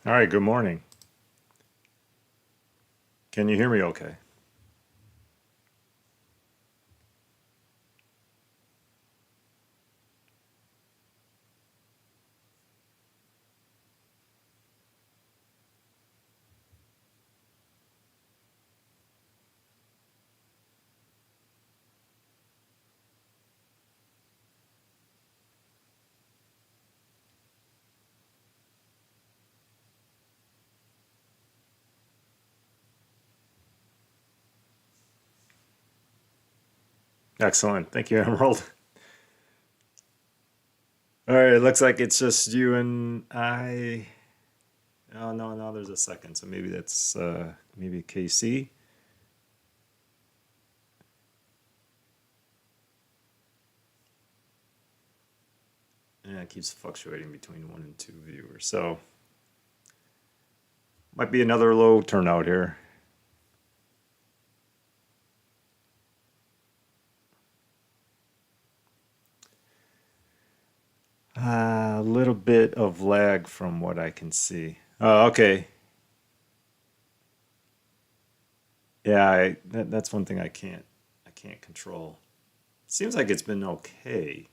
All right, good morning. Can you hear me okay? Excellent. Thank you, Emerald. All right, it looks like it's just you and I. Oh, no, no, there's a second. So maybe that's maybe KC. Yeah, it keeps fluctuating between one and two viewers. So might be another low turnout here. A little bit of lag from what I can see. Oh, okay. Yeah, that's one thing I can't control. Seems like it's been okay.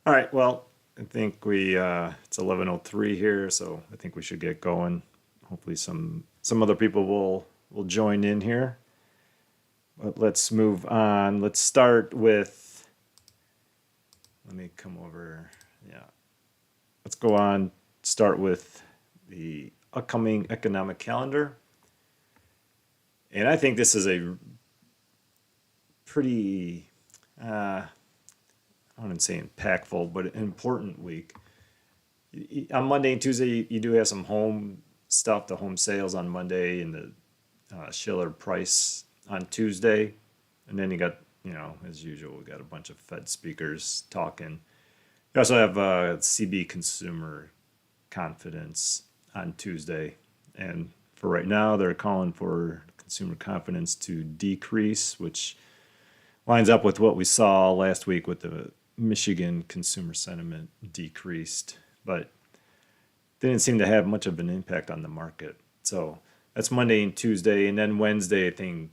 All right, well, I think we it's 11:03 here, so I think we should get going. Hopefully some other people will join in here. But let's move on. Let's start with let me come over. Yeah. Let's go on start with the upcoming economic calendar. And I think this is a pretty I wouldn't say impactful, but an important week. On Monday and Tuesday, you do have some home stuff, the home sales on Monday and the Schiller price on Tuesday. And then you got, as usual, we got a bunch of Fed speakers talking. You also have CB consumer confidence on Tuesday. And for right now, they're calling for consumer confidence to decrease, which lines up with what we saw last week with the Michigan consumer sentiment decreased, but didn't seem to have much of an impact on the market. So that's Monday and Tuesday, and then Wednesday, I think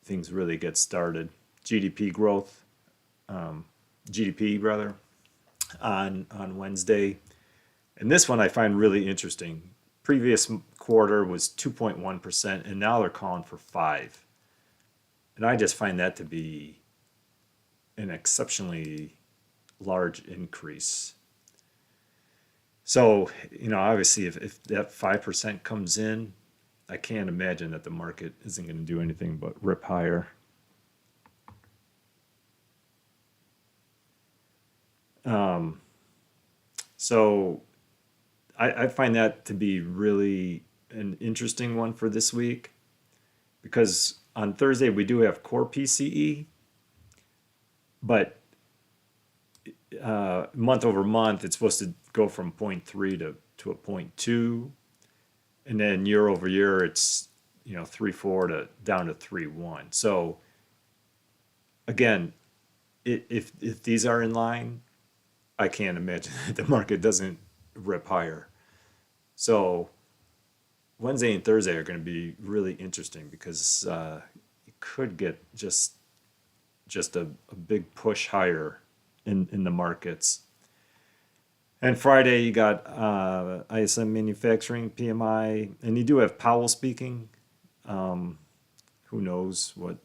things really get started. GDP growth, GDP rather, on Wednesday, and this one I find really interesting. Previous quarter was 2.1%, and now they're calling for 5, and I just find that to be an exceptionally large increase. So, obviously, if that 5% comes in, I can't imagine that the market isn't going to do anything but rip higher. Um, so, I find that to be really an interesting one for this week because on Thursday we do have core PCE, but month over month it's supposed to go from point 0.3 to a point 0.2, and then year over year it's 3.4 to down to 3.1. So again, if these are in line, I can't imagine that the market doesn't rip higher. So Wednesday and Thursday are going to be really interesting because you could get just a big push higher in the markets. And Friday you got ISM manufacturing PMI, and you do have Powell speaking. Who knows what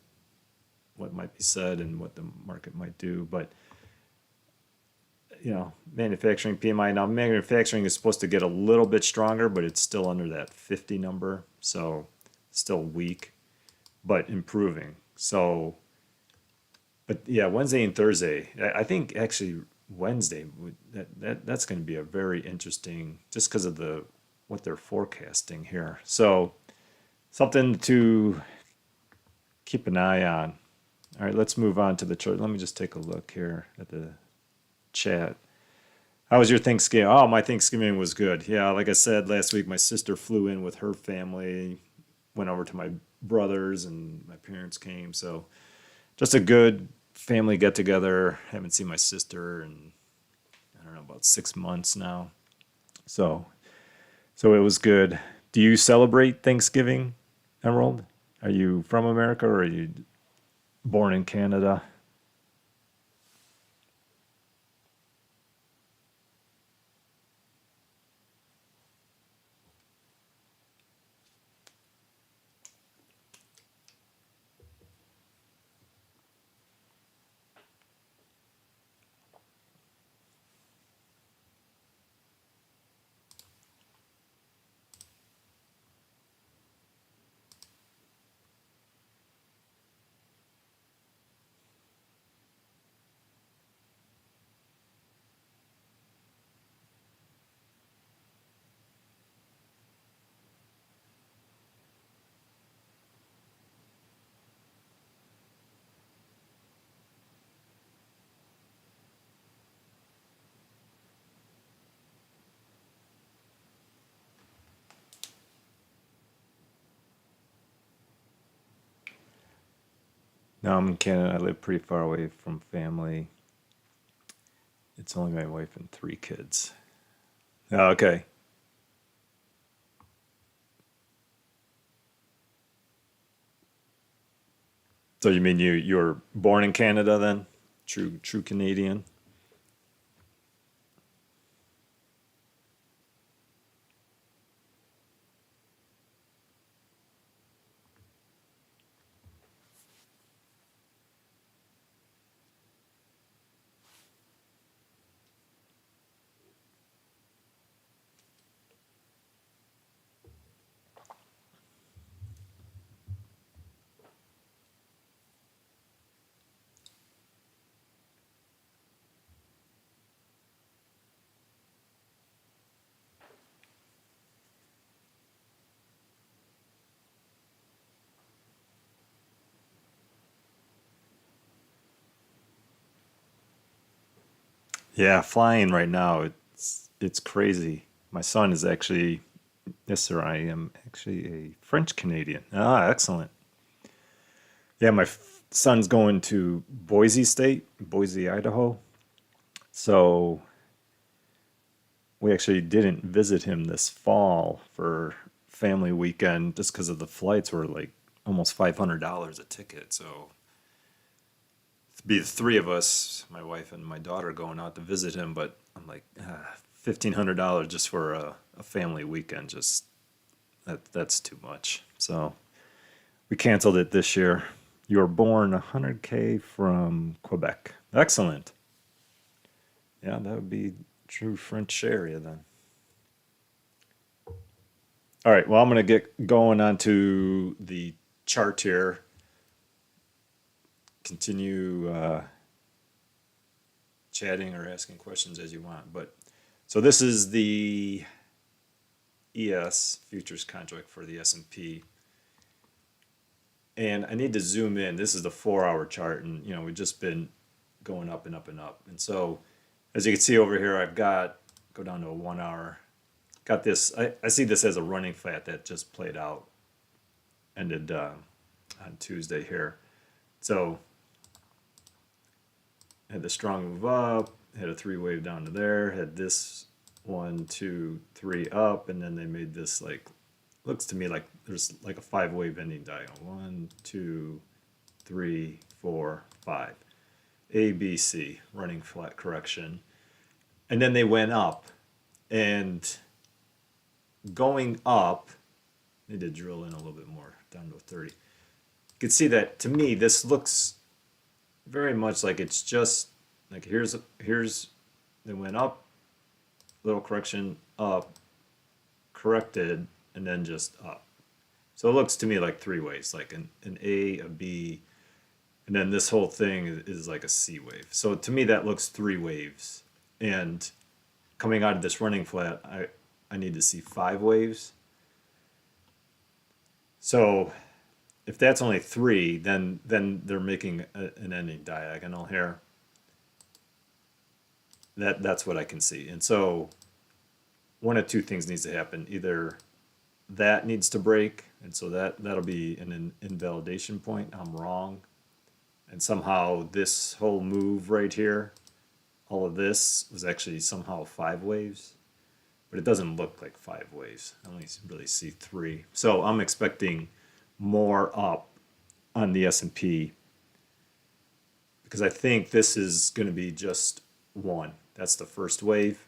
might be said and what the market might do, but manufacturing PMI. Now, manufacturing is supposed to get a little bit stronger, but it's still under that 50 number, so still weak, but improving. So, but yeah, Wednesday and Thursday, I think actually Wednesday that's going to be a very interesting, just because of the what they're forecasting here. So something to keep an eye on. All right, let's move on to the chart. Let me just take a look here at the chat. How was your Thanksgiving? Oh, my Thanksgiving was good. Yeah, like I said last week, my sister flew in with her family, went over to my brothers, and my parents came. So just a good family get together. Haven't seen my sister in, I don't know, about 6 months now. So it was good. Do you celebrate Thanksgiving, Emerald? Are you from America or are you born in Canada? No, I'm in Canada. I live pretty far away from family. It's only my wife and 3 kids. Oh, okay. So you mean you were born in Canada then? True Canadian. Yeah, flying right now. It's crazy. My son is actually, yes, sir, I am actually a French Canadian. Ah, excellent. Yeah, my son's going to Boise State, Boise, Idaho. So we actually didn't visit him this fall for family weekend just because of the flights were like almost $500 a ticket. So it'd be the three of us, my wife and my daughter, going out to visit him. But I'm like, $1,500 just for a family weekend. Just that's too much. So we canceled it this year. You were born 100K from Quebec. Excellent. Yeah, that would be true French area then. All right, well, I'm going to get going on to the chart here. Continue chatting or asking questions as you want. But so this is the ES futures contract for the S&P. And I need to zoom in. This is the 4-hour chart, and we've just been going up and up and up. And so as you can see over here, I've got, go down to a 1 hour. Got this, I see this as a running flat that just played out, ended on Tuesday here. So had the strong move up, had a 3 wave down to there, had this 1, 2, 3 up, and then they made this like, looks to me like there's like a 5 wave ending diagonal. 1, 2, 3, 4, 5. A, B, C, running flat correction. And then they went up, and going up, they did drill in a little bit more, down to 30. You can see that to me, this looks very much like it's just like here's they went up, little correction, up, corrected, and then just up. So it looks to me like 3 waves, like an A, a B, and then this whole thing is like a C wave. So to me that looks 3 waves. And coming out of this running flat, I need to see 5 waves. So if that's only 3, then they're making an ending diagonal here. That's what I can see. And so one of two things needs to happen. Either that needs to break, and so that'll be an invalidation point. I'm wrong. And somehow this whole move right here, all of this was actually somehow 5 waves, but it doesn't look like 5 waves. I only really see 3. So I'm expecting more up on the S&P because I think this is going to be just 1. That's the first wave.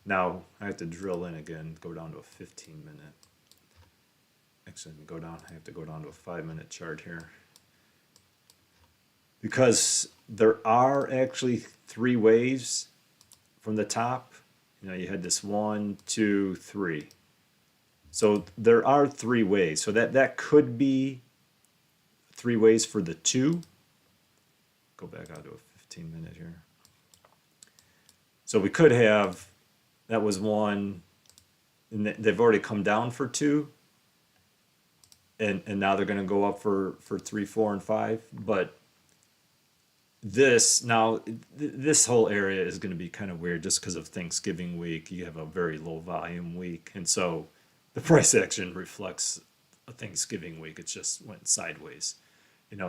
Now I have to drill in again, go down to a 15-minute. Actually, I have to go down to a 5-minute chart here. Because there are actually 3 waves from the top. You had this 1, 2, 3. So there are 3 waves. So that could be 3 waves for the 2. Go back out to a 15-minute here. So we could have, that was 1, and they've already come down for 2. And now they're going to go up for 3, 4, and 5. But this whole area is going to be kind of weird just because of Thanksgiving week. You have a very low volume week, and so the price action reflects a Thanksgiving week. It just went sideways,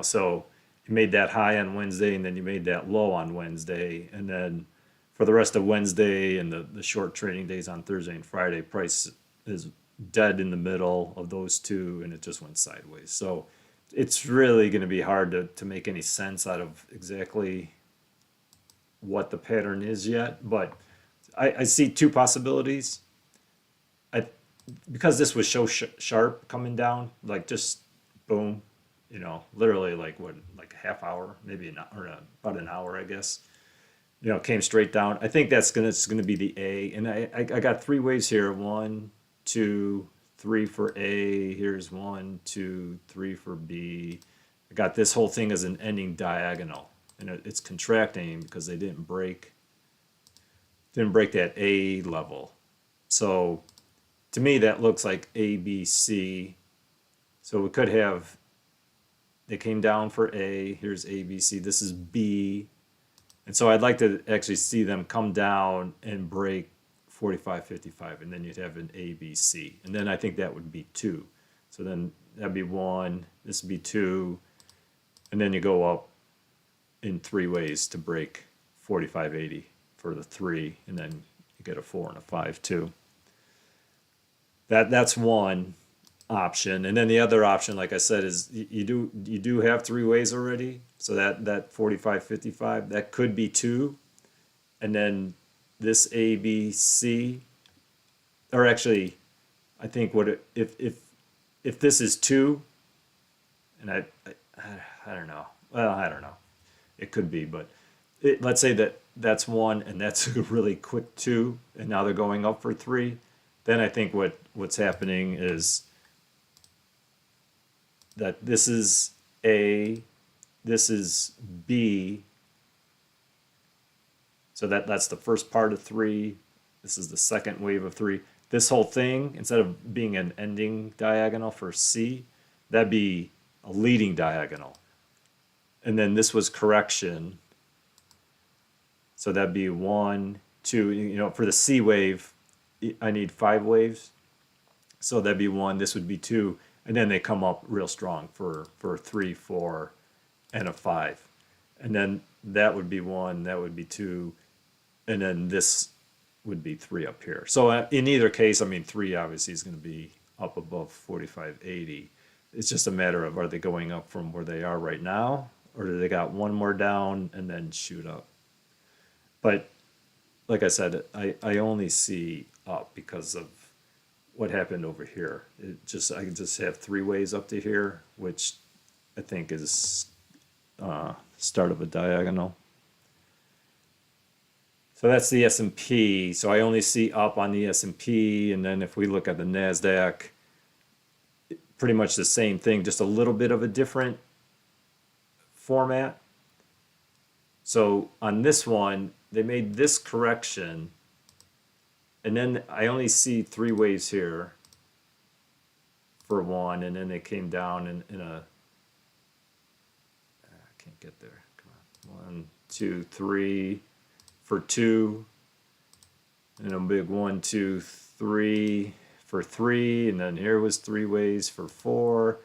so you made that high on Wednesday, and then you made that low on Wednesday, and then for the rest of Wednesday and the short trading days on Thursday and Friday, price is dead in the middle of those two, and it just went sideways. So it's really going to be hard to make any sense out of exactly what the pattern is yet, but I see 2 possibilities. Because this was so sharp coming down, like just boom, literally like a half hour, maybe about an hour, I guess. Came straight down. I think it's gonna be the A, and I got 3 waves here. 1, 2, 3 for A. Here's 1, 2, 3 for B. I got this whole thing as an ending diagonal, and it's contracting because they didn't break that A level. So to me, that looks like A, B, C. So we could have, they came down for A. Here's A, B, C. This is B. And so I'd like to actually see them come down and break 45, 55, and then you'd have an A, B, C. And then I think that would be 2. So then that'd be 1, this would be 2, and then you go up in 3 ways to break 45, 80 for the 3, and then you get a 4 and a 5 too. That's one option. And then the other option, like I said, is you do have 3 ways already. So that 45, 55, that could be 2. And then this A, B, C, or actually, I think if this is 2, and I don't know. Well, I don't know. It could be, but let's say that's 1, and that's a really quick 2, and now they're going up for 3. Then I think what's happening is that this is A, this is B. So that's the first part of 3. This is the second wave of 3. This whole thing, instead of being an ending diagonal for C, that'd be a leading diagonal. And then this was correction. So that'd be 1, 2. For the C wave, I need 5 waves. So that'd be 1, this would be 2. And then they come up real strong for 3, 4, and a 5. And then that would be 1, that would be 2. And then this would be 3 up here. So in either case, 3 obviously is going to be up above 45, 80. It's just a matter of, are they going up from where they are right now, or do they got one more down and then shoot up? But like I said, I only see up because of what happened over here. I can just have 3 ways up to here, which I think is start of a diagonal. So that's the S&P. So I only see up on the S&P, and then if we look at the Nasdaq, pretty much the same thing, just a little bit of a different format. So on this one, they made this correction, and then I only see 3 waves here for one, and then they came down in a, I can't get there. Come on. 1, 2, 3 for two, and a big 1, 2, 3 for three, and then here was three waves for four,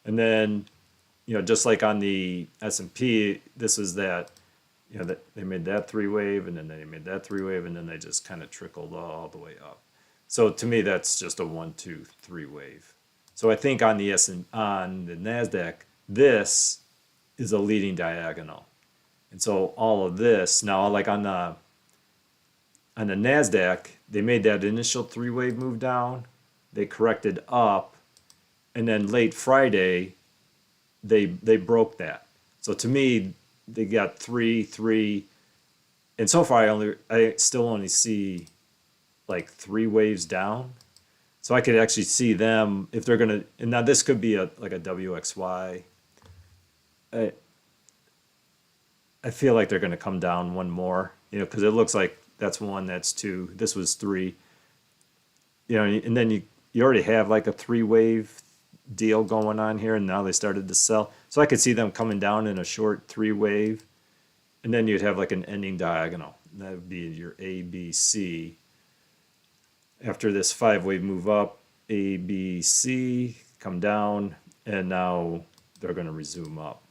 and then just like on the S&P, this was that that they made that three wave, and then they made that three wave, and then they just kind of trickled all the way up. So to me, that's just a 1, 2, 3 wave. So I think on the on the Nasdaq, this is a leading diagonal, and so all of this now, like on the Nasdaq, they made that initial three wave move down, they corrected up, and then late Friday, they broke that. So to me, they got 3, 3, and so far I still only see like 3 waves down. So I could actually see them if they're gonna. And now this could be like a WXY. I feel like they're gonna come down one more, because it looks like that's 1, that's 2. This was 3. And then you already have like a 3 wave deal going on here, and now they started to sell. So I could see them coming down in a short 3 wave, and then you'd have like an ending diagonal. That would be your A, B, C. After this 5 wave move up, A, B, C, come down, and now they're going to resume up.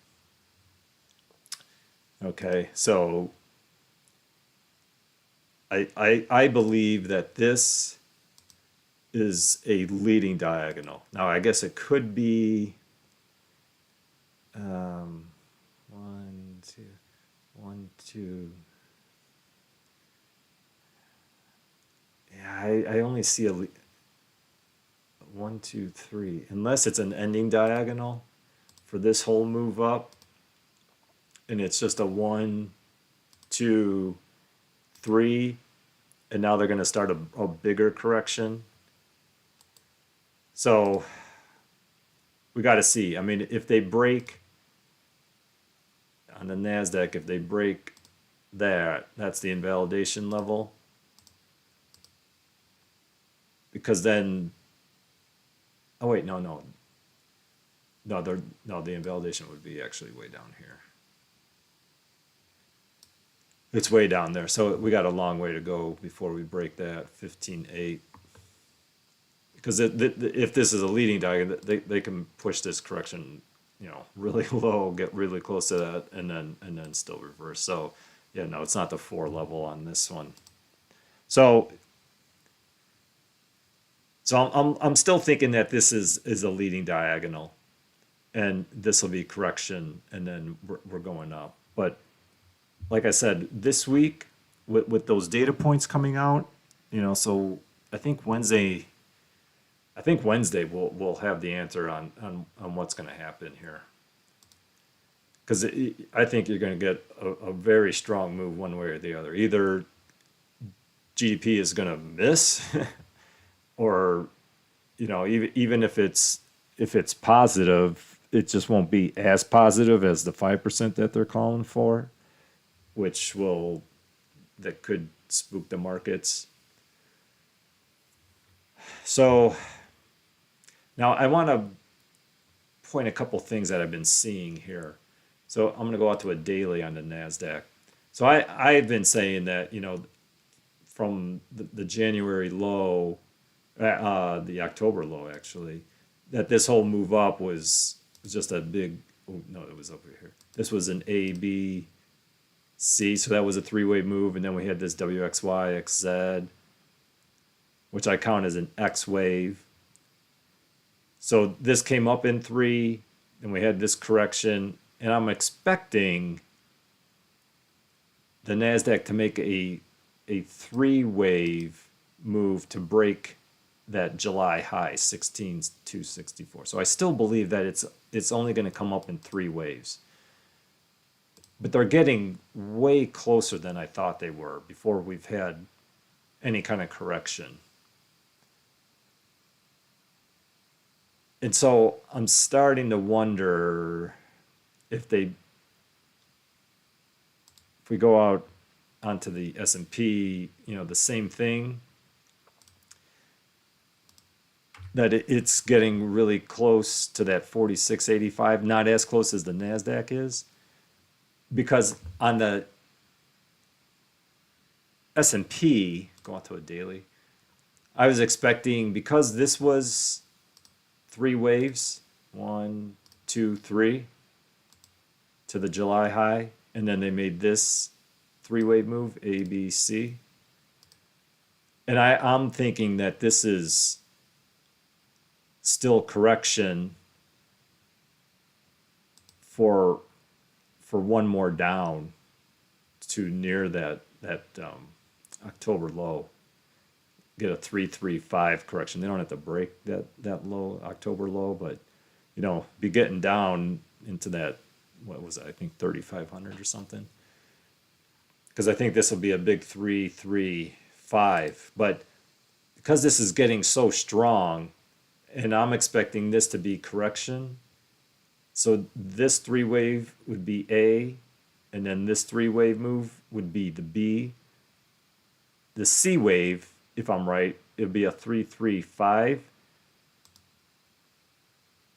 Okay, so I believe that this is a leading diagonal. Now, I guess it could be 1, 2, 1, 2. Yeah, I only see a 1, 2, 3, unless it's an ending diagonal for this whole move up, and it's just a 1, 2, 3, and now they're going to start a bigger correction. So we got to see. I mean, if they break on the Nasdaq, if they break that's the invalidation level. Because then, oh wait, no, the invalidation would be actually way down here. It's way down there, so we got a long way to go before we break that 15.8. Because if this is a leading diagonal, they can push this correction, really low, get really close to that, and then still reverse. So yeah, no, it's not the 4 level on this one. So I'm still thinking that this is a leading diagonal, and this will be correction, and then we're going up. But like I said, this week with those data points coming out, so I think Wednesday we'll have the answer on what's going to happen here. Because I think you're going to get a very strong move one way or the other. Either GDP is going to miss, or even if it's positive, it just won't be as positive as the 5% that they're calling for, that could spook the markets. So now I want to point a couple things that I've been seeing here. So I'm going to go out to a daily on the Nasdaq. So I've been saying that from the January low, the October low actually, that this whole move up was just a big. Oh, no, it was over here. This was an A, B, C. So that was a 3-way move, and then we had this WXY, XZ, which I count as an X wave. So this came up in 3, and we had this correction, and I'm expecting the Nasdaq to make a 3-wave move to break that July high, 16,264. So I still believe that it's only going to come up in 3 waves. But they're getting way closer than I thought they were before we've had any kind of correction. And so I'm starting to wonder if we go out onto the S&P, the same thing. that it's getting really close to that 46.85, not as close as the Nasdaq is, because on the S&P, going to a daily, I was expecting, because this was three waves, 1, 2, 3, to the July high, and then they made this three-wave move, A, B, C. And I'm thinking that this is still correction for one more down to near that October low. Get a 335 correction. They don't have to break that low, October low, but be getting down into that, what was it, I think 3,500 or something. Because I think this will be a big 335, but because this is getting so strong, and I'm expecting this to be correction. So this three wave would be A, and then this three wave move would be the B. The C wave, if I'm right, it'll be a 335.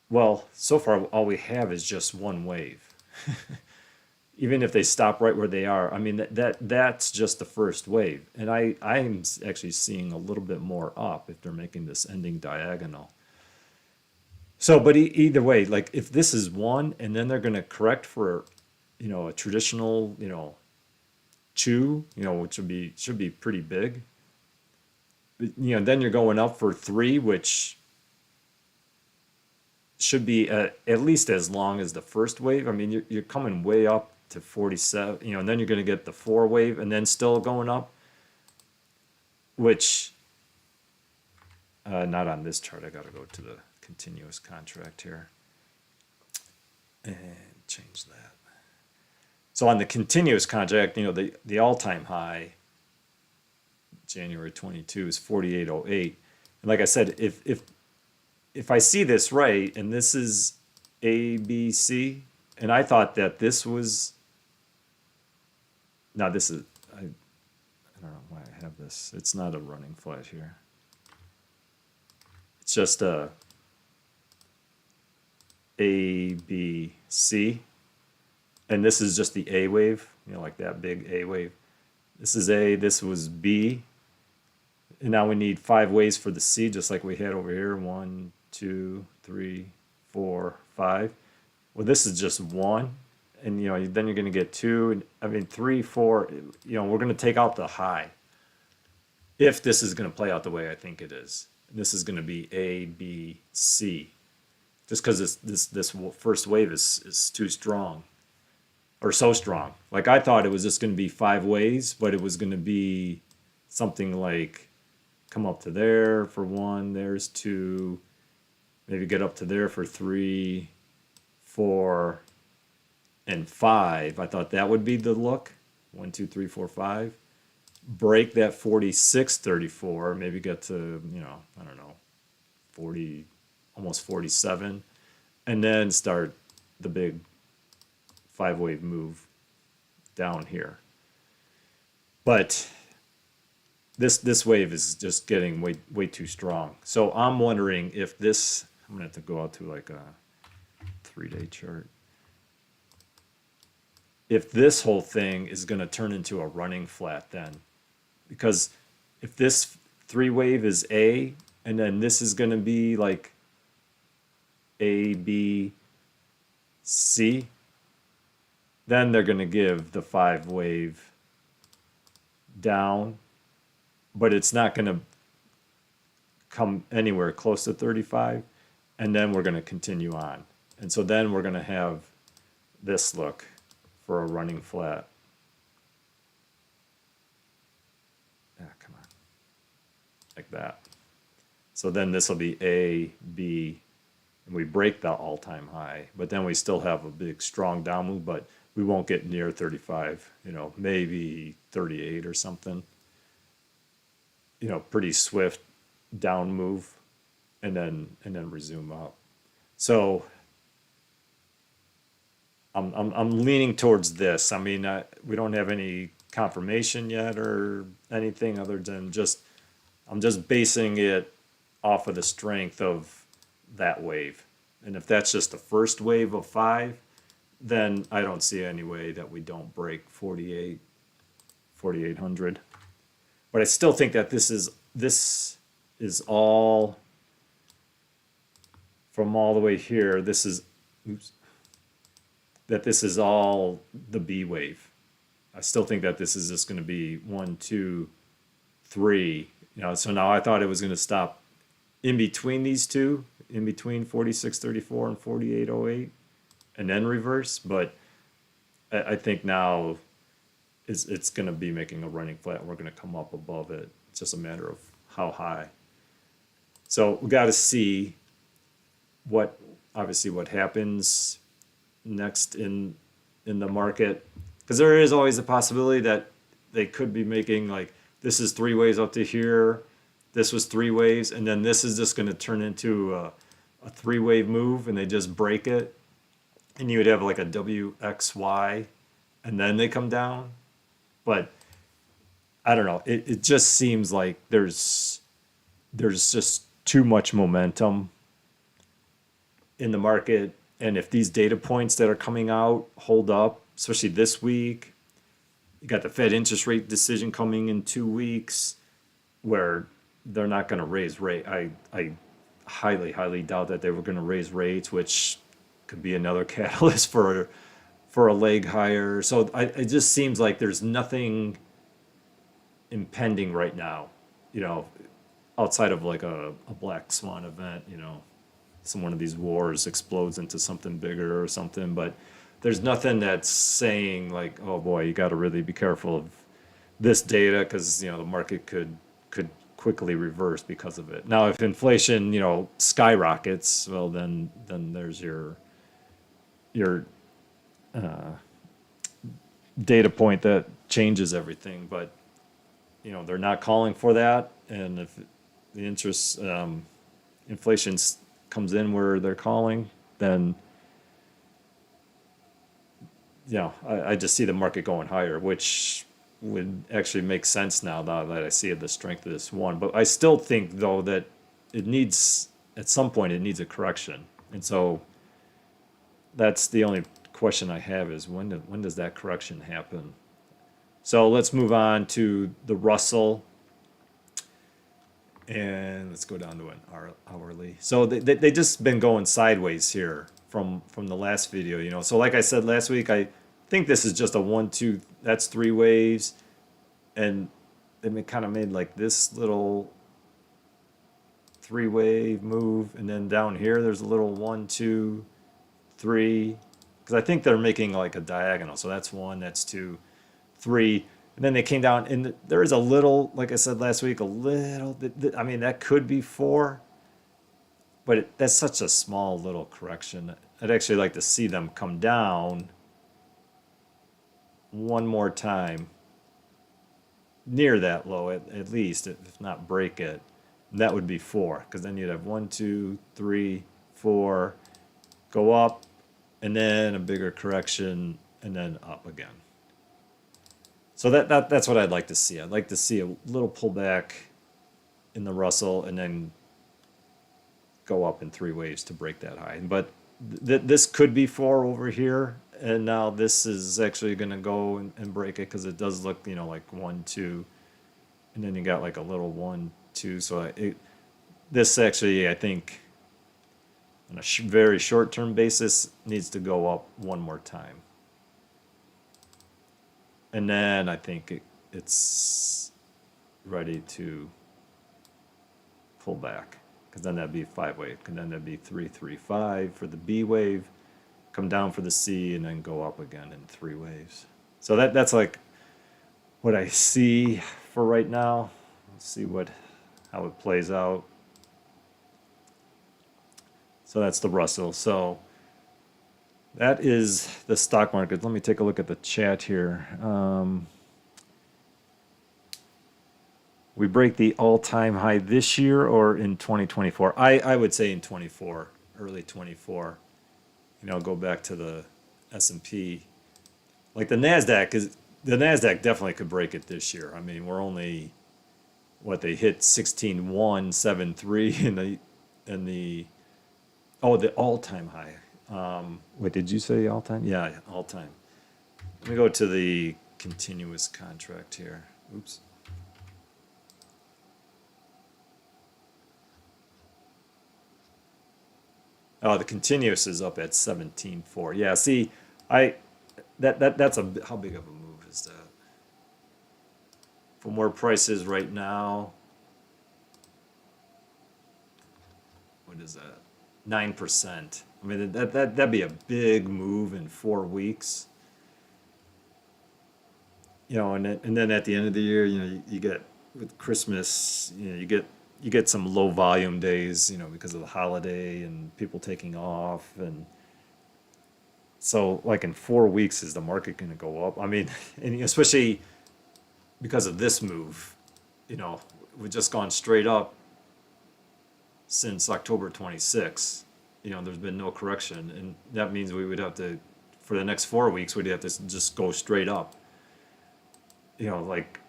Well, so far all we have is just one wave. Even if they stop right where they are, I mean that's just the first wave, and I'm actually seeing a little bit more up if they're making this ending diagonal. So, but either way, like if this is one, and then they're going to correct for, a traditional, chew, which should be pretty big. But, then you're going up for three, which should be at least as long as the first wave. I mean, you're coming way up to 47, and then you're going to get the four wave, and then still going up, which not on this chart. I got to go to the continuous contract here and change that. So on the continuous contract, the all-time high, January 22, is 48.08. And like I said, if I see this right, and this is A, B, C, and I thought that this was, now this is, I don't know why I have this. It's not a running flat here. It's just a B, C. And this is just the A wave, like that big A wave. This is A, this was B. And now we need 5 waves for the C, just like we had over here. 1, 2, 3, 4, 5. Well, this is just 1. And, then you're going to get 2. I mean, 3, 4. We're going to take out the high. If this is going to play out the way I think it is. This is going to be A, B, C. Just because this first wave is too strong. Or so strong. Like I thought it was just going to be 5 waves, but it was going to be something like come up to there for 1, there's 2, maybe get up to there for 3, 4, and 5. I thought that would be the look. 1, 2, 3, 4, 5. Break that 46.34, maybe get to, I don't know, 40, almost 47, and then start the big 5-wave move down here. But this wave is just getting way too strong. So I'm wondering if this, I'm gonna have to go out to like a 3-day chart. If this whole thing is gonna turn into a running flat then, because if this 3-wave is A, and then this is gonna be like A, B, C, then they're going to give the 5-wave down, but it's not going to come anywhere close to 35, and then we're going to continue on. And so then we're going to have this look for a running flat. Come on. Like that. So then this will be A, B, and we break the all-time high, but then we still have a big strong down move, but we won't get near 35, maybe 38 or something. Pretty swift down move, and then resume up. So I'm leaning towards this. I mean, we don't have any confirmation yet or anything other than I'm just basing it off of the strength of that wave. And if that's just the first wave of 5, then I don't see any way that we don't break 4,800. But I still think that this is all from all the way here. This is this is all the B wave. I still think that this is just going to be 1, 2, 3. So now I thought it was going to stop in between these two, in between 46.34 and 48.08, and then reverse. But I think now it's going to be making a running flat. We're going to come up above it. It's just a matter of how high. So we got to see what happens next in the market, because there is always a possibility that they could be making, like, this is 3 waves up to here, this was 3 waves, and then this is just going to turn into a 3-wave move, and they just break it, and you would have like a WXY, and then they come down. But I don't know, it just seems like there's just too much momentum in the market. And if these data points that are coming out hold up, especially this week, you got the Fed interest rate decision coming in 2 weeks, where they're not going to raise rate. I highly doubt that they were going to raise rates, which could be another catalyst for a leg higher. So it just seems like there's nothing impending right now, outside of like a black swan event, some one of these wars explodes into something bigger or something. But there's nothing that's saying like, oh boy, you got to really be careful of this data, because the market could quickly reverse because of it. Now, if inflation skyrockets, well, then there's your data point that changes everything. But they're not calling for that, and if the interest inflation comes in where they're calling, then I just see the market going higher, which would actually make sense now that I see the strength of this one. But I still think, though, that at some point it needs a correction, and so that's the only question I have, is when does that correction happen? So let's move on to the Russell, and let's go down to an hourly. So they just been going sideways here from the last video. So like I said last week, I think this is just a 1, 2, that's 3 waves, and they kind of made like this little 3-wave move, and then down here there's a little 1, 2, 3, because I think they're making like a diagonal. So that's 1, that's 2, 3, and then they came down, and there is a little, like I said last week, a little, I mean, that could be 4, but that's such a small little correction. I'd actually like to see them come down one more time near that low, at least, if not break it. And that would be 4, because then you'd have 1, 2, 3, 4, go up, and then a bigger correction, and then up again. So that's what I'd like to see. I'd like to see a little pullback in the Russell, and then go up in 3 waves to break that high. But this could be 4 over here, and now this is actually going to go and break it, because it does look, like 1, 2, and then you got like a little 1, 2. So this actually, I think, on a very short-term basis, needs to go up one more time. And then I think it's ready to pull back, because then that'd be 5-wave, and then that'd be 3, 3, 5 for the B wave, come down for the C, and then go up again in 3 waves. So that's like what I see for right now. Let's see how it plays out. So that's the Russell. So that is the stock market. Let me take a look at the chat here. We break the all-time high this year or in 2024? I would say in 24, early 24. Go back to the S&P. Like the Nasdaq definitely could break it this year. I mean, we're only what they hit 16,173 in the oh, the all-time high. Wait, did you say all-time? Yeah, all-time. Let me go to the continuous contract here. Oops. Oh, the continuous is up at 17.4. Yeah, see, I that's a how big of a move is that? From where price is right now, what is that? 9%. I mean, that'd be a big move in 4 weeks. And then at the end of the year, you get with Christmas, you get some low volume days, because of the holiday and people taking off, and so like in 4 weeks, is the market going to go up? I mean, and especially because of this move, we've just gone straight up since October 26th. There's been no correction, and that means we would have to, for the next 4 weeks, we'd have to just go straight up. Like,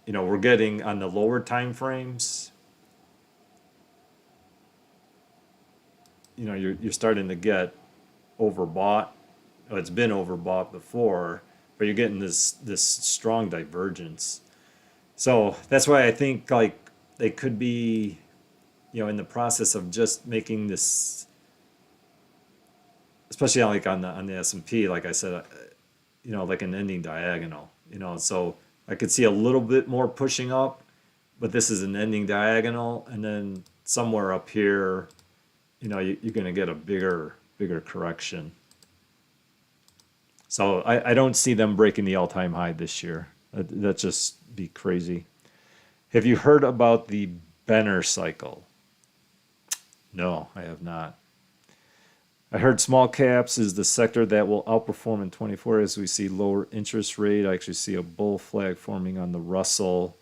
we're getting on the lower time frames, you're starting to get overbought. It's been overbought before, but you're getting this strong divergence. So that's why I think like they could be, in the process of just making this, especially like on the S&P, like I said, like an ending diagonal. So I could see a little bit more pushing up, but this is an ending diagonal, and then somewhere up here, you're going to get a bigger correction. So I don't see them breaking the all-time high this year. That'd just be crazy. Have you heard about the Benner cycle? No, I have not. I heard small caps is the sector that will outperform in 24 as we see lower interest rate. I actually see a bull flag forming on the Russell,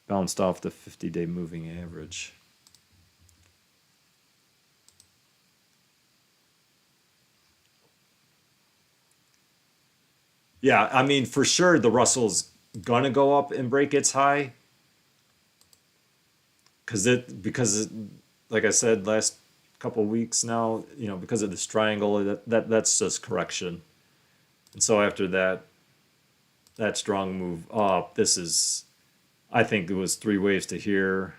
bounced off the 50-day moving average. Yeah, I mean, for sure the Russell's gonna go up and break its high because like I said last couple of weeks now, because of this triangle, that's just correction. And so after that strong move up, I think it was three waves to here.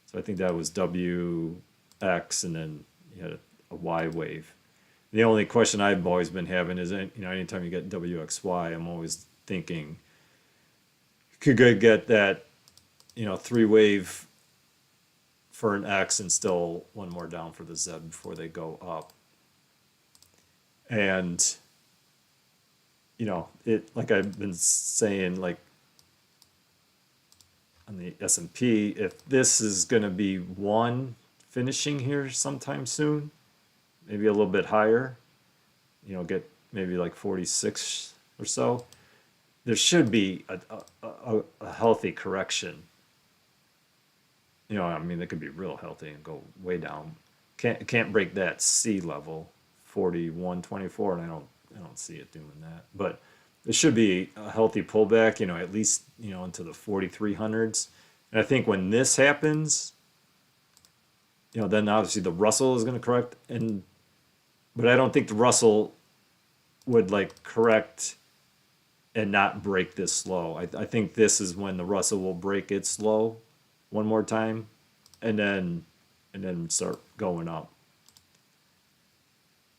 So I think that was W, X, and then you had a Y wave. The only question I've always been having is, anytime you get WXY, I'm always thinking, could get that, three wave for an X and still one more down for the Z before they go up. And, like I've been saying, like on the S&P, if this is going to be one finishing here sometime soon, maybe a little bit higher, get maybe like 46 or so, there should be a healthy correction. I mean, it could be real healthy and go way down. Can't break that C level, 41.24, and I don't see it doing that. But it should be a healthy pullback, at least, into the 4,300s. And I think when this happens, then obviously the Russell is going to correct, but I don't think the Russell would like correct and not break this low. I think this is when the Russell will break its low one more time, and then start going up.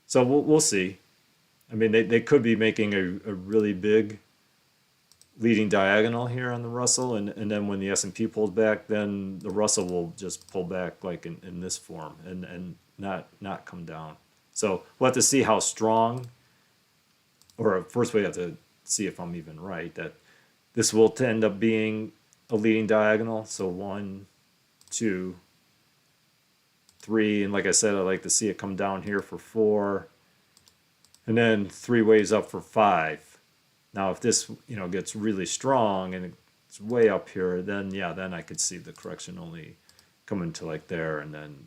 So we'll see. I mean, they could be making a really big leading diagonal here on the Russell, and then when the S&P pulls back, then the Russell will just pull back like in this form and not come down. So we'll have to see how strong, or first we have to see if I'm even right, that this will end up being a leading diagonal. So 1, 2, 3, and like I said, I like to see it come down here for 4, and then 3 waves up for 5. Now, if this gets really strong and it's way up here, then I could see the correction only coming to like there and then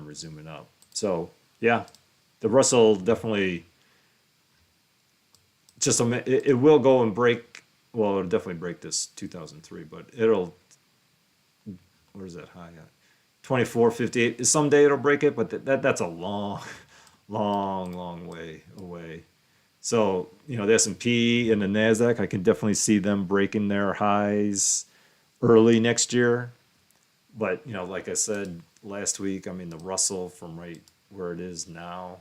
resuming up. So yeah, the Russell definitely it will go and break. Well, it'll definitely break this 2003, but it'll where's that high at? 24.58. Someday it'll break it, but that's a long, long way away. So, the S&P and the Nasdaq, I can definitely see them breaking their highs early next year. But, like I said last week, I mean, the Russell from right where it is now,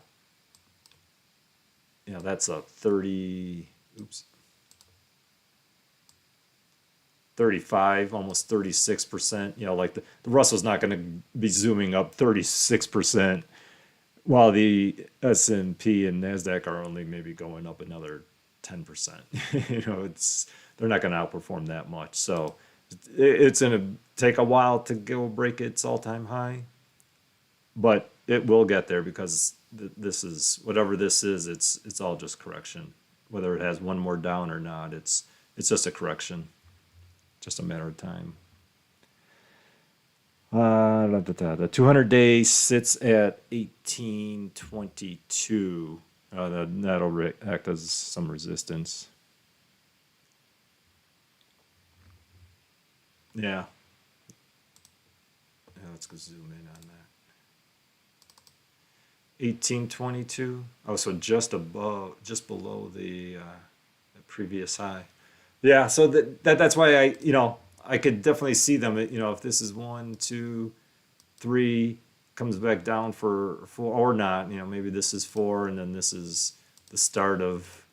that's a 35, almost 36%. Like the Russell's not going to be zooming up 36%, while the S&P and Nasdaq are only maybe going up another 10%. They're not going to outperform that much. So it's going to take a while to go break its all-time high, but it will get there because this is whatever this is. It's all just correction. Whether it has one more down or not, it's just a correction, just a matter of time. The 200-day sits at 1822. That'll act as some resistance. Yeah. Let's go zoom in on that. 1822. Oh, so just below the previous high. Yeah. So that's why I could definitely see them. If this is 1, 2, 3, comes back down for 4 or not. Maybe this is 4, and then this is the start of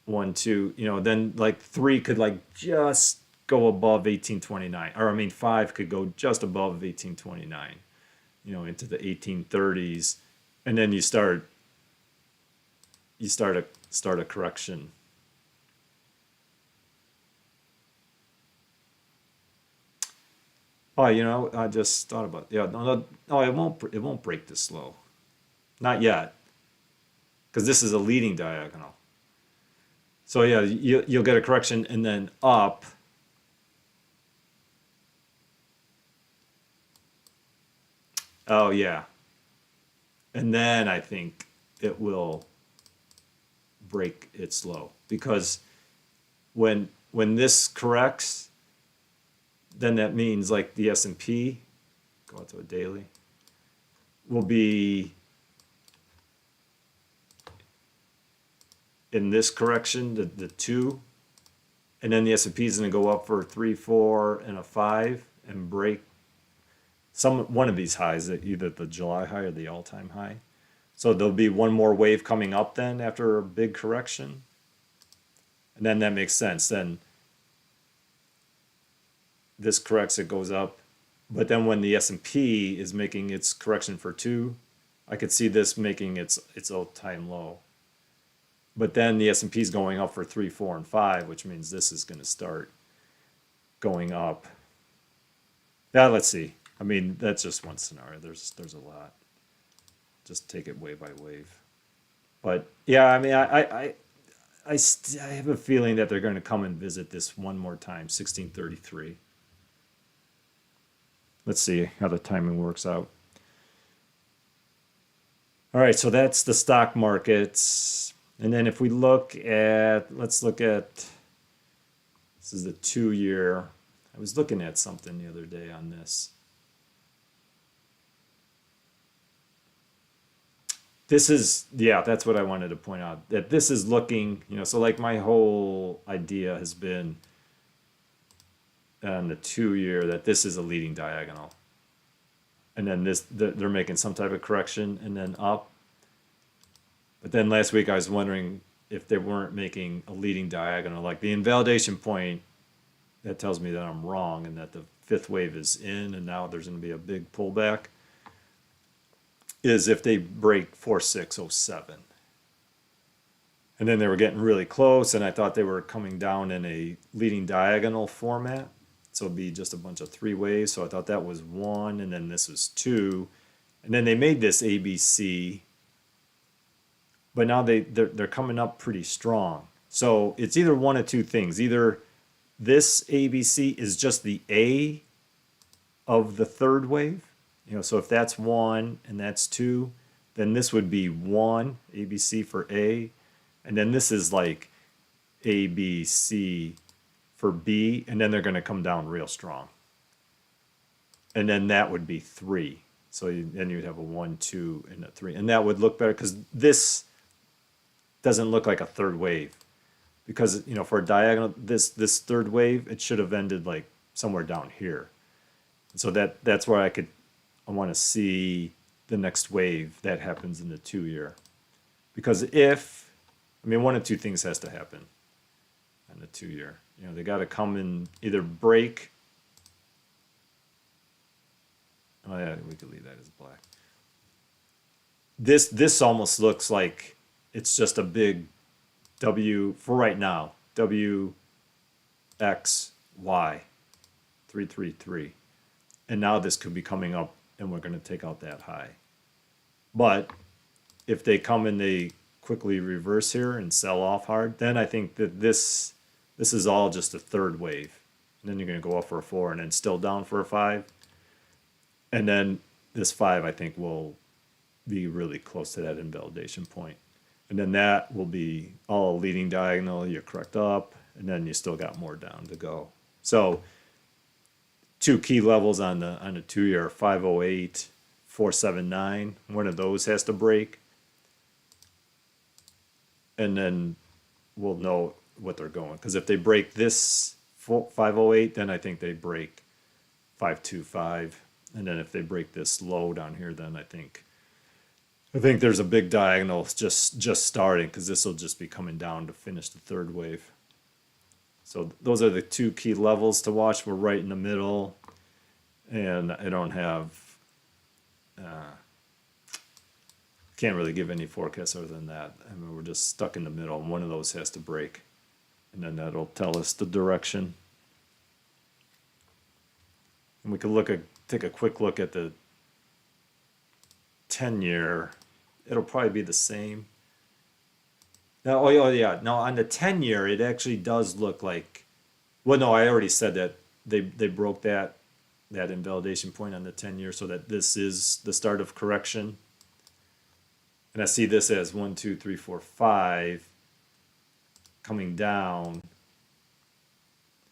1, 2. Then like 3 could like just go above 1829, or I mean 5 could go just above 1829. Into the 1830s, and then you start a correction. Oh, I just thought about no, it won't break this low, not yet, because this is a leading diagonal. So yeah, you'll get a correction and then up. Oh yeah, and then I think it will break its low, because when this corrects, then that means like the S&P, go out to a daily, will be in this correction, the 2, and then the S&P is going to go up for 3, 4, and a 5 and break one of these highs, either the July high or the all-time high. So there'll be one more wave coming up then after a big correction, and then that makes sense. Then this corrects, it goes up, but then when the S&P is making its correction for 2, I could see this making its all-time low. But then the S&P is going up for 3, 4, and 5, which means this is going to start going up. Now let's see. I mean, that's just one scenario. There's a lot. Just take it wave by wave. But yeah, I mean, I have a feeling that they're going to come and visit this one more time, 1633. Let's see how the timing works out. All right, so that's the stock markets. And then if we let's look at, this is the 2-year. I was looking at something the other day on this. This is, that's what I wanted to point out, that this is looking, so like my whole idea has been on the 2-year that this is a leading diagonal. And then they're making some type of correction and then up. But then last week I was wondering if they weren't making a leading diagonal, like the invalidation point, that tells me that I'm wrong and that the 5th wave is in and now there's going to be a big pullback, is if they break 4607. And then they were getting really close, and I thought they were coming down in a leading diagonal format. So it'd be just a bunch of 3 waves. So I thought that was 1, and then this was 2. And then they made this ABC, but now they're coming up pretty strong. So it's either one of two things. Either this ABC is just the A of the 3rd wave. So if that's 1 and that's 2, then this would be 1, ABC for A. And then this is like ABC for B, and then they're going to come down real strong. and then that would be 3. So then you'd have a 1, 2, and a 3, and that would look better because this doesn't look like a third wave. Because for a diagonal, this third wave, it should have ended like somewhere down here. So that's where I want to see the next wave that happens in the 2-year. Because one of two things has to happen in the 2-year. They got to come and either break. Oh yeah, we could leave that as black. This almost looks like it's just a big W for right now. W, X, Y, 333. And now this could be coming up and we're going to take out that high. But if they come and they quickly reverse here and sell off hard, then I think that this is all just a third wave. And then you're going to go up for a 4 and then still down for a 5. And then this 5, I think, will be really close to that invalidation point. And then that will be all leading diagonal, you're correct up, and then you still got more down to go. So 2 key levels on the 2-year, 508, 479. One of those has to break. And then we'll know what they're going. Because if they break this 508, then I think they break 525. And then if they break this low down here, then I think there's a big diagonal just starting, because this will just be coming down to finish the third wave. So those are the 2 key levels to watch. We're right in the middle, and I don't have, can't really give any forecasts other than that. We're just stuck in the middle, and one of those has to break, and then that'll tell us the direction. And we could take a quick look at the 10-year. It'll probably be the same. Now, oh yeah, now on the 10-year, it actually does look like, well, no, I already said that they broke that invalidation point on the 10-year, so that this is the start of correction. And I see this as 1, 2, 3, 4, 5 coming down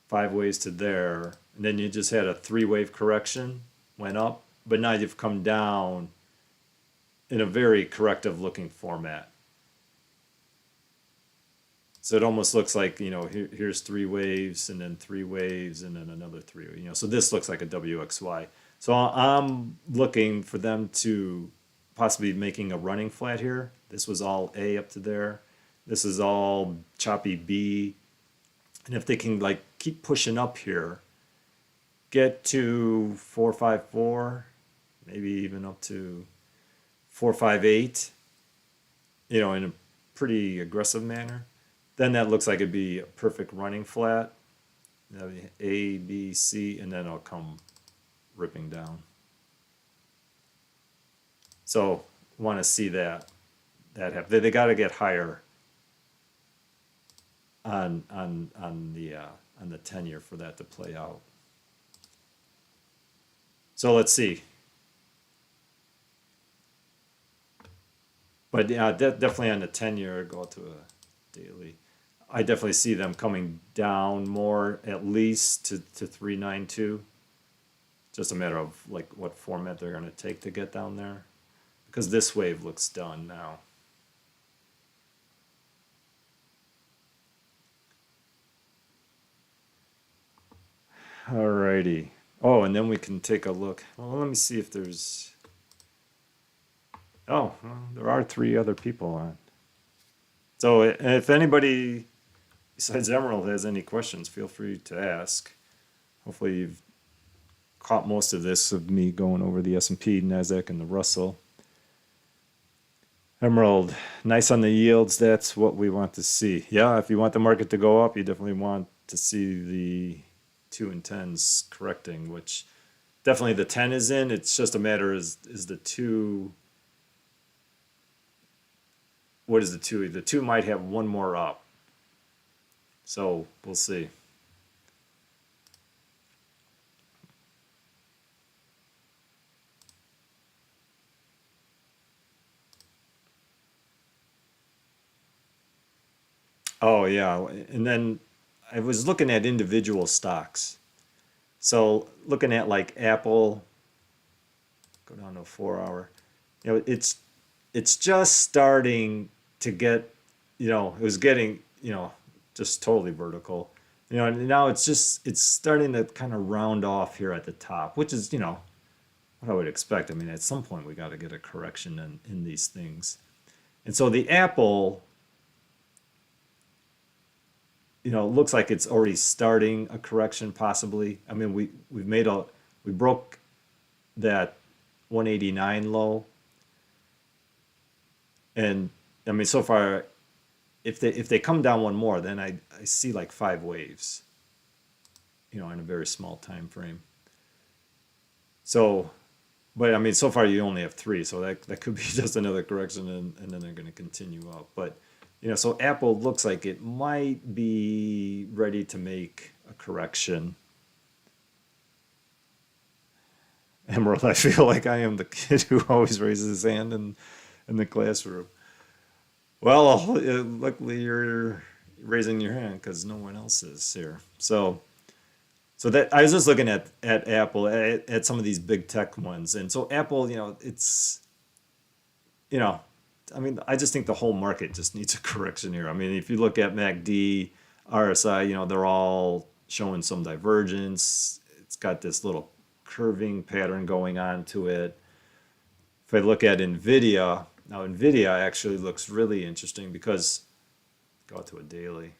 5 ways to there, and then you just had a 3-wave correction, went up, but now you've come down in a very corrective looking format. So it almost looks like, here's 3 waves and then 3 waves and then another 3, so this looks like a WXY. So I'm looking for them to possibly be making a running flat here. This was all A up to there. This is all choppy B. And if they can keep pushing up here, get to 454, maybe even up to 458, in a pretty aggressive manner, then that looks like it'd be a perfect running flat. That'd be A, B, C, and then it'll come ripping down. So want to see that happen. They got to get higher on the 10-year for that to play out. So let's see. But yeah, definitely on the 10-year, go to a daily. I definitely see them coming down more, at least to 392. Just a matter of what format they're going to take to get down there, because this wave looks done now. Alrighty. Oh, and then we can take a look. Well, let me see if there's. Oh, well, there are 3 other people on. So if anybody besides Emerald has any questions, feel free to ask. Hopefully you've caught most of this of me going over the S&P, Nasdaq, and the Russell. Emerald, nice on the yields. That's what we want to see. Yeah, if you want the market to go up, you definitely want to see the 2 and 10s correcting, which definitely the 10 is in. It's just a matter is the 2. What is the 2? The 2 might have one more up. So we'll see. Oh yeah, and then I was looking at individual stocks. So looking at Apple, Go down to a 4 hour. It's just starting to get, it was getting, just totally vertical. And now it's starting to kind of round off here at the top, which is, what I would expect. I mean, at some point we got to get a correction in these things. And so the Apple, looks like it's already starting a correction possibly. I mean, we broke that 189 low. And I mean, so far, if they come down one more, then I see like 5 waves, in a very small time frame. So, but I mean, so far you only have 3, so that could be just another correction, and then they're going to continue up. But so Apple looks like it might be ready to make a correction. Emerald, I feel like I am the kid who always raises his hand in the classroom. Well, luckily you're raising your hand because no one else is here. So that I was just looking at Apple, at some of these big tech ones, and so Apple, it's, I mean, I just think the whole market just needs a correction here. I mean, if you look at MACD, RSI, they're all showing some divergence. It's got this little curving pattern going on to it. If I look at NVIDIA, now NVIDIA actually looks really interesting because, go to a daily.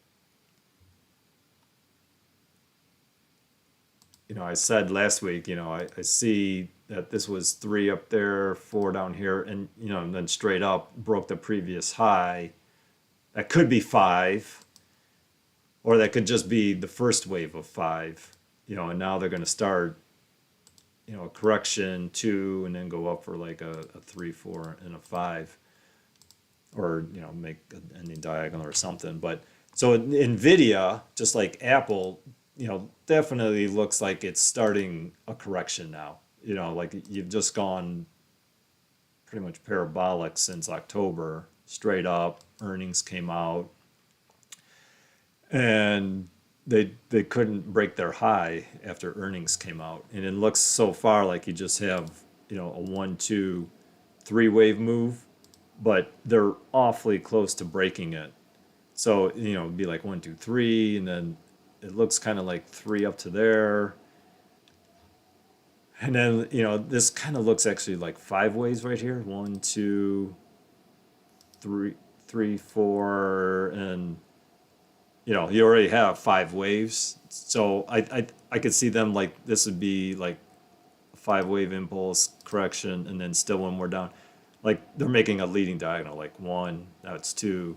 I said last week, I see that this was 3 up there, 4 down here, and, and then straight up broke the previous high. That could be 5, or that could just be the first wave of 5, and now they're going to start, a correction, 2, and then go up for like a 3, 4, and a 5, or, make an ending diagonal or something. But so NVIDIA, just like Apple, definitely looks like it's starting a correction now. Like you've just gone pretty much parabolic since October, straight up. Earnings came out, and they couldn't break their high after earnings came out. And it looks so far like you just have, a 1, 2, 3 wave move, but they're awfully close to breaking it. So, it'd be like 1, 2, 3, and then it looks kind of like 3 up to there. And then, this kind of looks actually like 5 waves right here. 1, 2, 3, 4, and, you already have 5 waves. So I could see them like, this would be like a 5 wave impulse correction, and then still one more down. Like they're making a leading diagonal, like 1, now it's 2.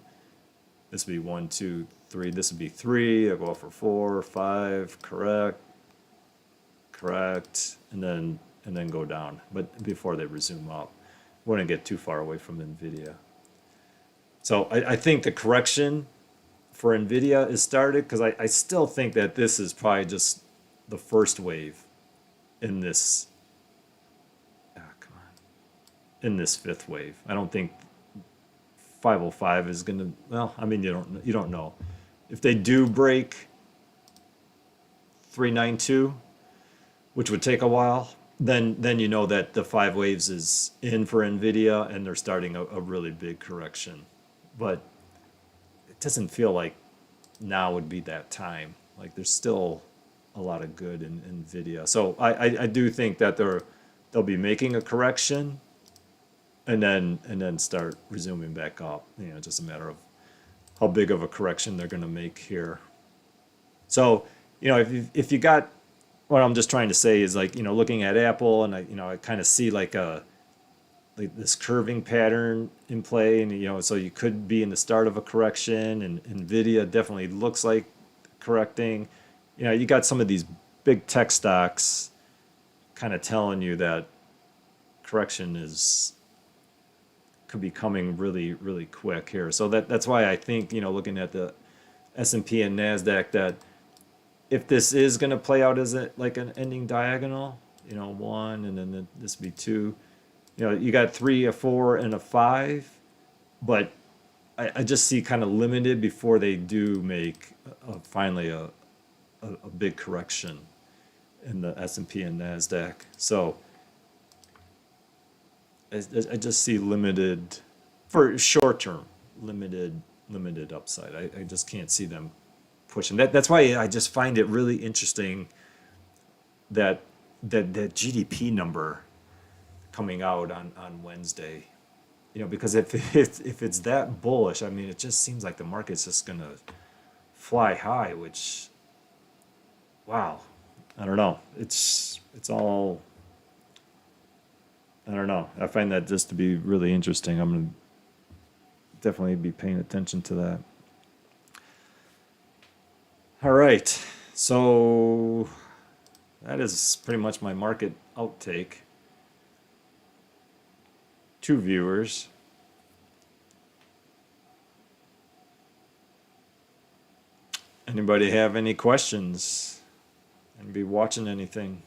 This would be 1, 2, 3. This would be 3. I'll go up for 4, 5. Correct, and then go down. But before they resume up, wouldn't get too far away from NVIDIA. So I think the correction for NVIDIA is started, because I still think that this is probably just the first wave in this. In this 5th wave. I don't think 505 is going to, well, I mean, you don't know. If they do break 392, which would take a while, then you know that the 5 waves is in for NVIDIA, and they're starting a really big correction. But it doesn't feel like now would be that time. Like there's still a lot of good in NVIDIA. So I do think that they'll be making a correction, and then start resuming back up. Just a matter of how big of a correction they're going to make here. So, if you got, what I'm just trying to say is, like, looking at Apple, and I kind of see like this curving pattern in play, and so you could be in the start of a correction, and NVIDIA definitely looks like correcting. You got some of these big tech stocks kind of telling you that correction could be coming really, really quick here. So that's why I think, looking at the S&P and Nasdaq, that if this is going to play out as like an ending diagonal, 1, and then this would be 2, you got 3, a 4, and a 5, but I just see kind of limited before they do make finally a big correction in the S&P and Nasdaq. So I just see limited, for short term, limited upside. I just can't see them pushing. That's why I just find it really interesting that that GDP number coming out on Wednesday. Because if it's that bullish, I mean, it just seems like the market's just gonna fly high, which, wow, I don't know. It's all, I don't know. I find that just to be really interesting. I'm gonna definitely be paying attention to that. All right, so that is pretty much my market outtake. 2 viewers. Anybody have any questions? And be watching anything?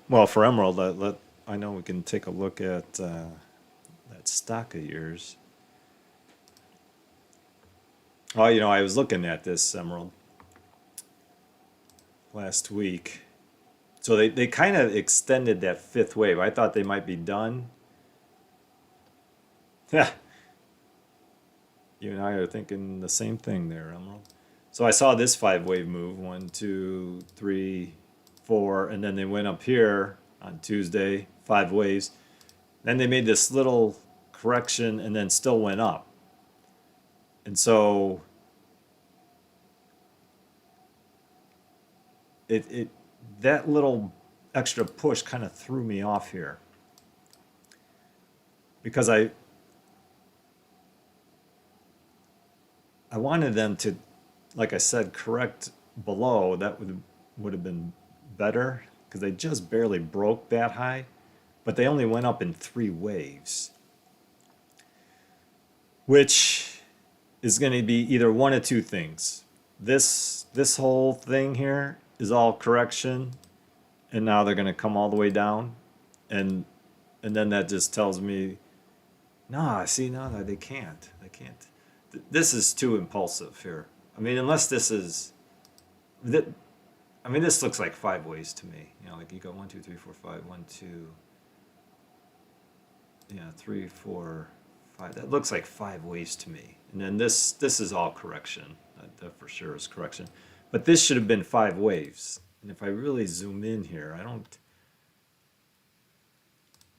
Well, for Emerald, I know we can take a look at that stock of yours. Oh, I was looking at this Emerald last week. So they kind of extended that fifth wave. I thought they might be done. Yeah, you and I are thinking the same thing there, Emerald. So I saw this 5 wave move, 1, 2, 3, 4, and then they went up here on Tuesday, 5 waves. Then they made this little correction and then still went up. And so it that little extra push kind of threw me off here because I wanted them to, like I said, correct below. That would have been better because they just barely broke that high, but they only went up in 3 waves, which is going to be either one of two things. This whole thing here is all correction, and now they're going to come all the way down, and then that just tells me, nah, see, no, they can't. They can't. This is too impulsive here. I mean, unless this is, I mean, this looks like 5 waves to me. Like you go 1, 2, 3, 4, 5, 1, 2, yeah, 3, 4, 5. That looks like 5 waves to me. And then this is all correction. That for sure is correction. But this should have been 5 waves. And if I really zoom in here,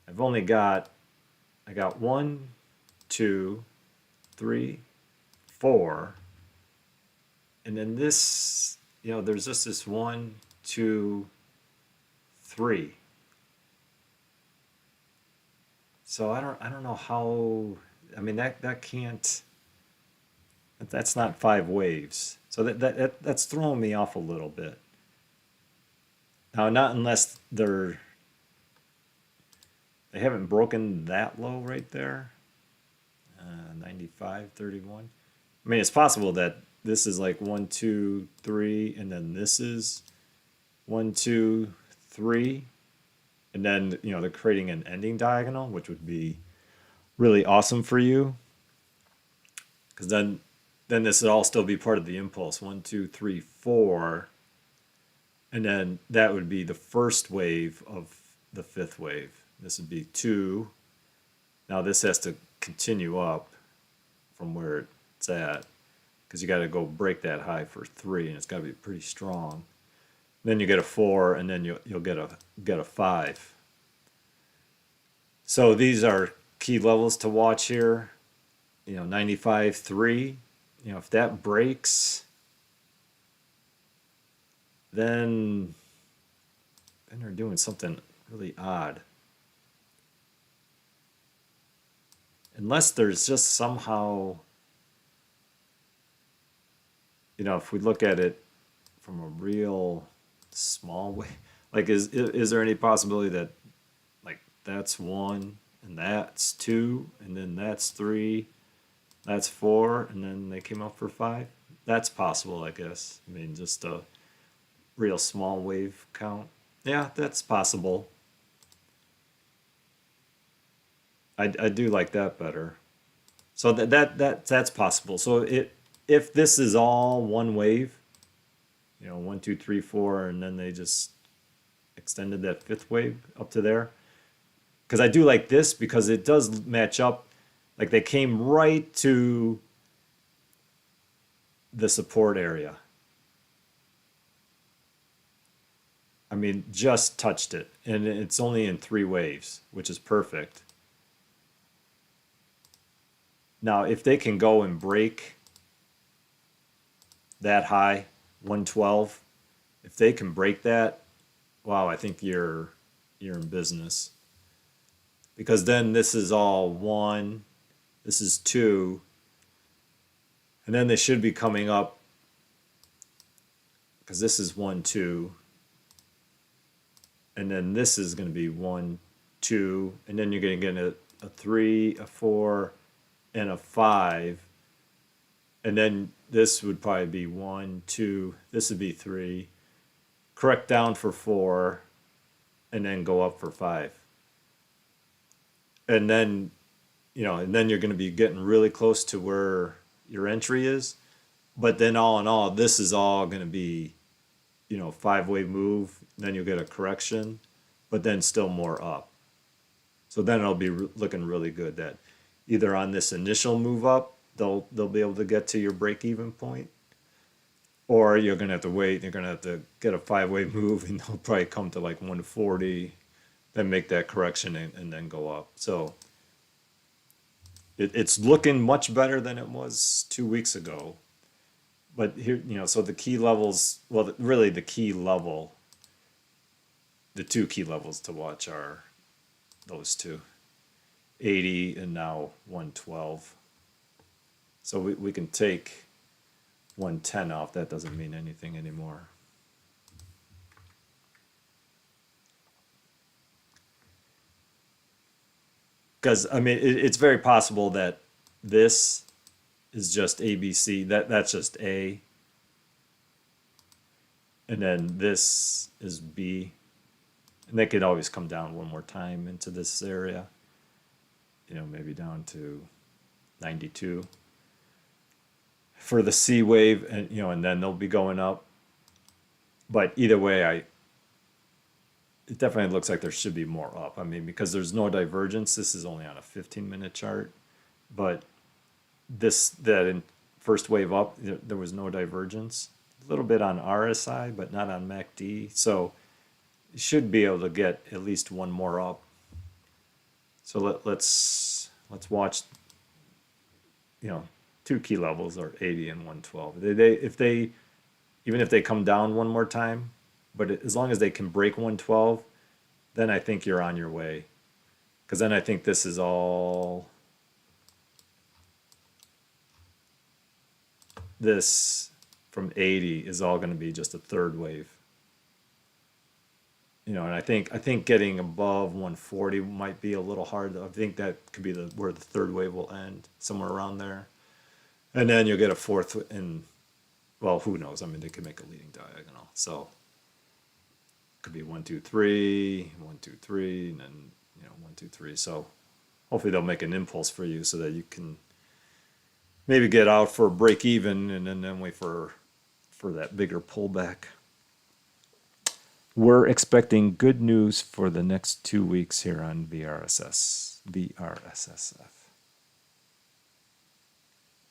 I got 1, 2, 3, 4, and then this, there's just this 1, 2, 3. So I don't know how. I mean, that can't. That's not 5 waves. So that's throwing me off a little bit. Now, not unless they haven't broken that low right there, 95.31. I mean, it's possible that this is like 1, 2, 3, and then this is 1, 2, 3, and then they're creating an ending diagonal, which would be really awesome for you, because then this would all still be part of the impulse. 1, 2, 3, 4, and then that would be the first wave of the 5th wave. This would be 2. Now this has to continue up from where it's at, because you got to go break that high for 3, and it's got to be pretty strong. Then you get a 4, and then you'll get a 5. So these are key levels to watch here. 95.3. If that breaks, then they're doing something really odd. Unless there's just somehow, if we look at it from a real small way, Like, is there any possibility that like that's one and that's two and then that's three, that's four, and then they came up for five? That's possible, I guess. I mean, just a real small wave count. Yeah, that's possible. I do like that better. So that's possible. So if this is all one wave, one, two, three, four, and then they just extended that fifth wave up to there. Because I do like this because it does match up. Like they came right to the support area. I mean, just touched it. And it's only in three waves, which is perfect. Now, if they can go and break that high, 112, if they can break that, wow, I think you're in business. Because then this is all one, this is two, and then they should be coming up because this is one, two, and then this is going to be one, two, and then you're going to get a three, a four, and a five, and then this would probably be one, two, this would be three, correct down for four, and then go up for five. And then, and then you're going to be getting really close to where your entry is. But then all in all, this is all going to be, five-way move. Then you'll get a correction, but then still more up. So then it'll be looking really good that either on this initial move up, they'll be able to get to your break-even point, or you're going to have to wait. You're going to have to get a five-way move, and they'll probably come to like 140, then make that correction and then go up. So it's looking much better than it was 2 weeks ago. But here, so the key levels, well, really the key level, the two key levels to watch are those two, 80 and now 112. So we can take 110 off. That doesn't mean anything anymore. Because, I mean, it's very possible that this is just ABC. That's just A. And then this is B. And they could always come down one more time into this area. Maybe down to 92 for the C wave, and then they'll be going up. But either way, it definitely looks like there should be more up. I mean, because there's no divergence. This is only on a 15-minute chart, but that in first wave up, there was no divergence. A little bit on RSI, but not on MACD. So you should be able to get at least one more up. So let's watch. Two key levels are 80 and 112. Even if they come down one more time, but as long as they can break 112, then I think you're on your way. Because then I think this is all, this from 80 is all going to be just a third wave. And I think getting above 140 might be a little hard. I think that could be where the third wave will end, somewhere around there. And then you'll get a fourth, and well, who knows? I mean, they could make a leading diagonal. So it could be 1, 2, 3, 1, 2, 3, and then 1, 2, 3. So hopefully they'll make an impulse for you so that you can maybe get out for a break even, and then wait for that bigger pullback. We're expecting good news for the next 2 weeks here on BRSSF.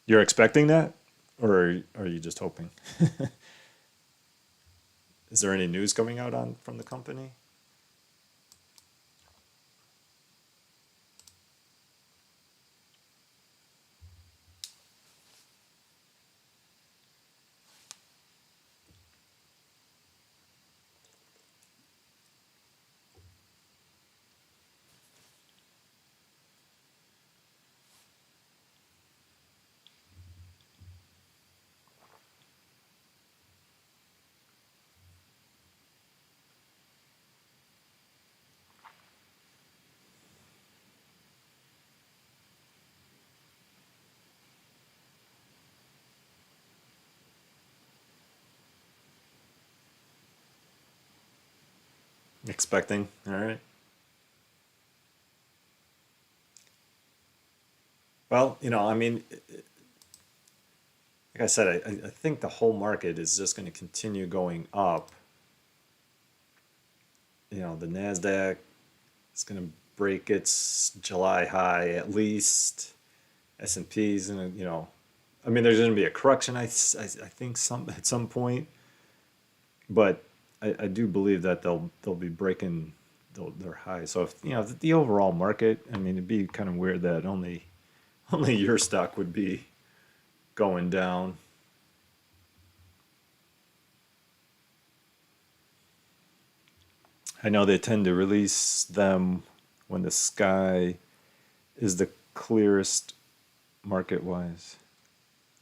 You're expecting that, or are you just hoping? Is there any news coming out from the company? Expecting, all right. Well, I mean, like I said, I think the whole market is just going to continue going up. The Nasdaq is going to break its July high at least. S&P's and I mean, there's going to be a correction. I think at some point, but I do believe that they'll be breaking their high. So if the overall market, I mean, it'd be kind of weird that only your stock would be going down. I know they tend to release them when the sky is the clearest market-wise.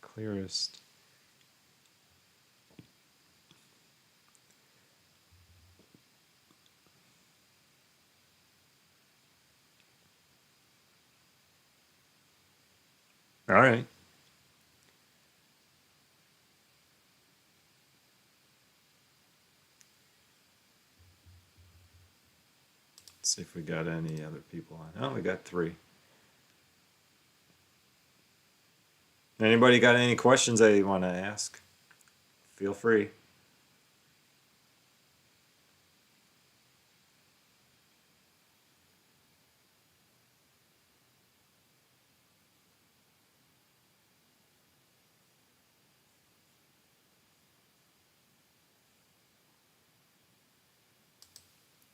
Clearest. All right. Let's see if we got any other people on. Oh, we got 3. Anybody got any questions they want to ask? Feel free.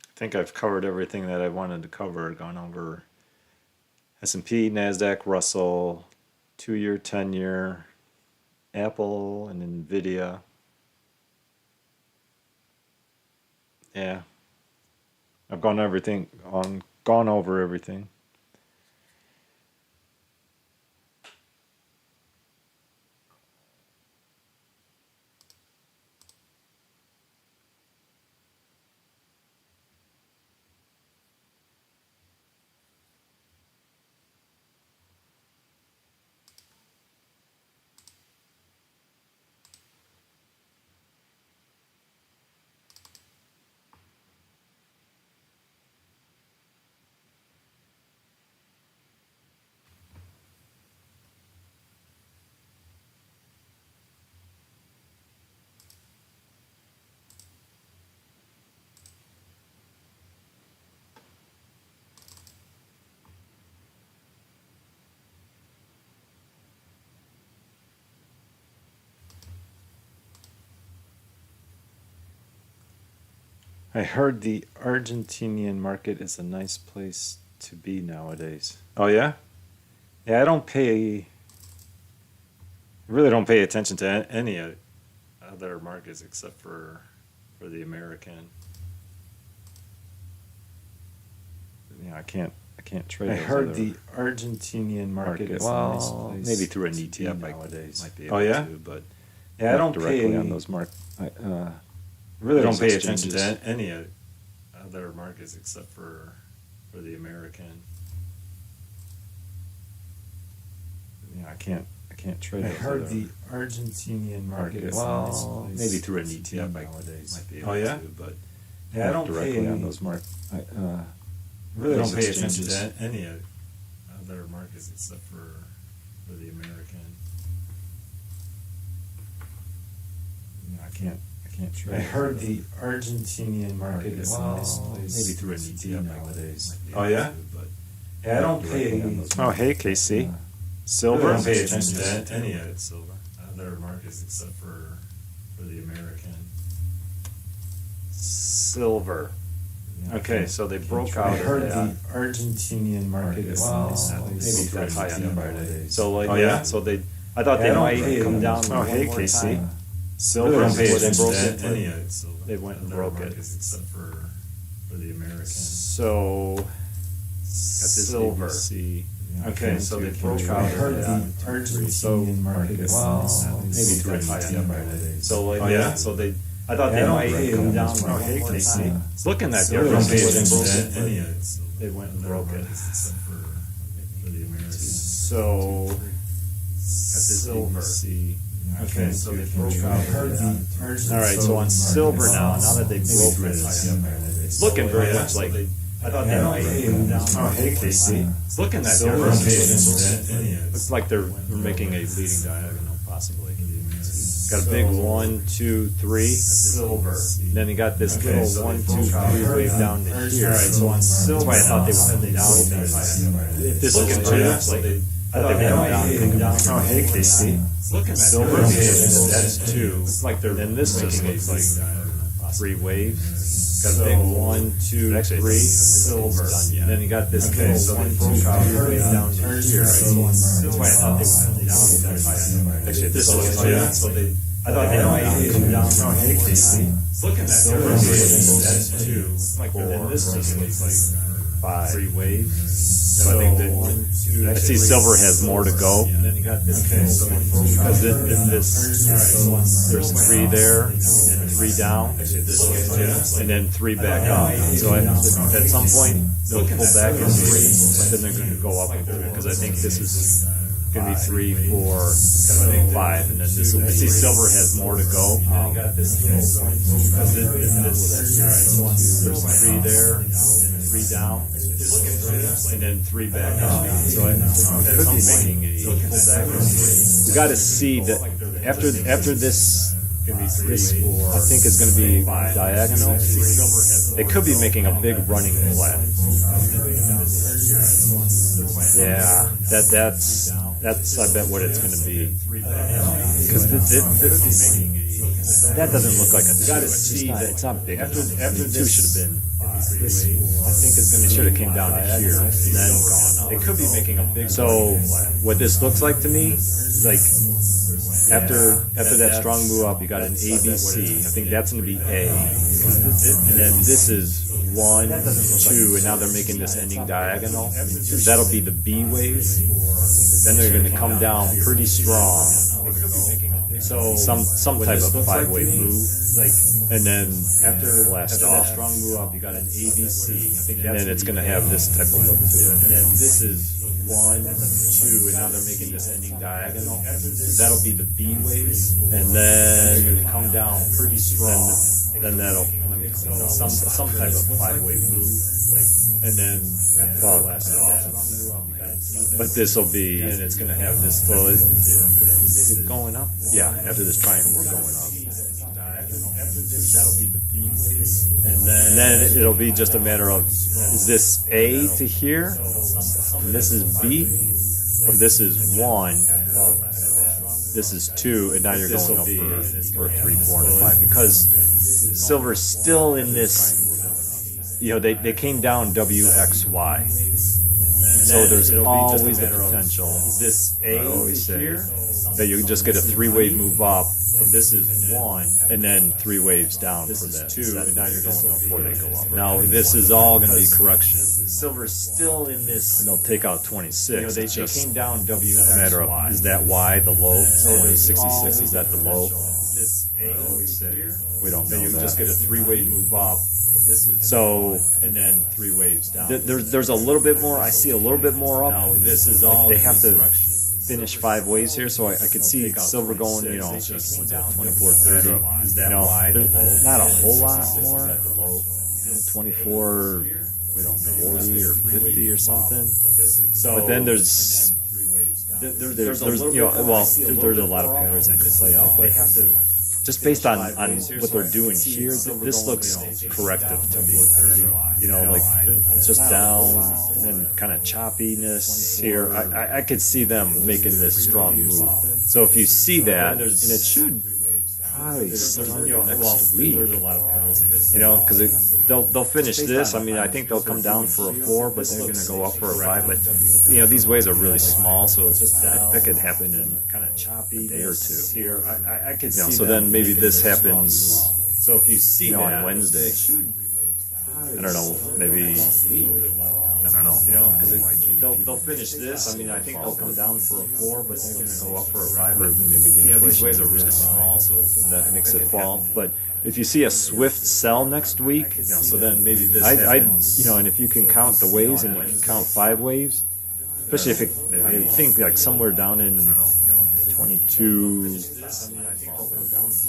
I think I've covered everything that I wanted to cover. Gone over S&P, Nasdaq, Russell, 2-year, 10-year, Apple, and Nvidia. Yeah, I've gone over everything. I heard the Argentinian market is a nice place to be nowadays. Oh yeah? Yeah, I really don't pay attention to any other markets except for the American. I can't trade. I heard the Argentinian market is a nice place. Maybe through an ETF nowadays. Might be able to, but yeah, I don't directly on those markets. Really don't pay attention to any other markets except for the American. I can't trade. I heard the Argentinian market is a nice place. Maybe through an ETF nowadays. Might be able to, but yeah, I don't directly on those markets. Really don't pay attention to any other markets except for the American. I can't trade. I heard the Argentinian market is a nice place. Maybe through an ETF nowadays. Oh yeah? But yeah, I don't pay on those. Oh hey, KC. Silver. I don't pay attention to any other markets except for the American. Silver. Okay, so they broke out. I heard the Argentinian market is maybe that high on nowadays. So like, oh yeah, so I thought they might come down. Oh hey, KC. Silver. Don't pay attention to any of it. They went and broke it except for the American. So silver. Okay, so they broke out. I heard the Argentinian market is maybe that high on nowadays. So like, oh yeah, so I thought they might come down. Oh hey, KC. It's looking that they're going to any of it. They went and broke it except for the American. So silver. Okay, so they broke out. All right, so on silver now that they broke it's looking very much like. I thought they Oh, hey, Casey. It's looking that Silver different. Looks like they're making a leading diagonal, possibly. Got a big 1, 2, 3. Silver. Then you got this little 1, 2, 3 wave down to here. All right, so on silver, That's why I thought they would come down. If this looking too, I thought they would come down. Oh, hey, Casey. Looking Silver. that's 2. It's like they're. And this just looks like 3 waves. Got a big 1, 2, 3. Silver. Then you got this Okay, so little 1, 2, 3 wave down to here. That's why I thought they would come down. Actually, if this looks too. I thought they might come down. Oh, hey, Casey. Looking at Silver. that's 2. Like 4. And this just looks like 5. 3 waves. So I think that I see silver has more to go. And then you got this because there's 3 there, and 3 down, and then 3 back up. So at some point they'll pull back at 3, but then they're going to go up because I think this is going to be 3, 4, 5, and then this will be. I see silver has more to go. Because there's 3 there, and 3 down, and then 3 back up. So I could be making a. You got to see that after this. I think is going to be diagonal. They could be making a big running flat. Yeah, that's I bet what it's going to be. Because that doesn't look like a 2. It's not big. After 2 should have been. I think it's going to should have came down to here and then gone up. It could be making a big. So what this looks like to me is like. After that strong move up, you got an ABC. I think that's going to be A, and then this is 1, 2, and now they're making this ending diagonal. That'll be the B wave. Then they're going to come down pretty strong. So some type of 5-wave move, and then after blast off. That strong move up, you got an ABC. And then it's going to have this type of look to it. And then this is 1, 2, and now they're making this ending diagonal. That'll be the B wave, and then come down pretty strong. Then that'll some type of 5-wave move, and then blast off. But this will be, and it's going to have this. Well, is it going up? Yeah, after this triangle, we're going up. That'll be the B wave, and then it'll be just a matter of is this A to here, and this is B, or this is 1, this is 2, and now you're going up for 3, 4, and 5 because silver's still in this. You know, they came down WXY. So there's always the potential. Is this A here? That you can just get a 3-wave move up. This is 1, and then 3 waves down for that. 2, and now you're going up before they go up. Now this is all going to be correction. Silver's still in this. And they'll take out 26. You know, they came down WXY. Matter of is that Y the low? 2066 is that the low? This A here? We don't know. You can just get a 3-wave move up. So and then 3 waves down. There's a little bit more. I see a little bit more up. No, this is all. They have to finish 5 waves here, so I could see silver going. You know, 24, 30. You know, not a whole lot more. 24. We don't know 40 or 50 or something. But then there's there's you know there's a lot of patterns that could play out, but just based on what they're doing here, this looks corrective to me. You know, like just down and then kind of choppiness here. I could see them making this strong move. So if you see that, and it should probably start next week. You know, because they'll finish this. I mean, I think they'll come down for a 4, but they're going to go up for a 5. But you know, these waves are really small, so that could happen in kind of choppy day or 2. Here, I could see. So then maybe this happens. So if you see that on Wednesday, I don't know, maybe. I don't know. You know, because they'll finish this. I mean, I think they'll come down for a 4, but they're going to go up for a 5. Or maybe these waves are really small, so that makes it fall. But if you see a swift sell next week, you know, so then maybe this. You know, and if you can count the waves and you can count 5 waves, especially if I think like somewhere down in 22.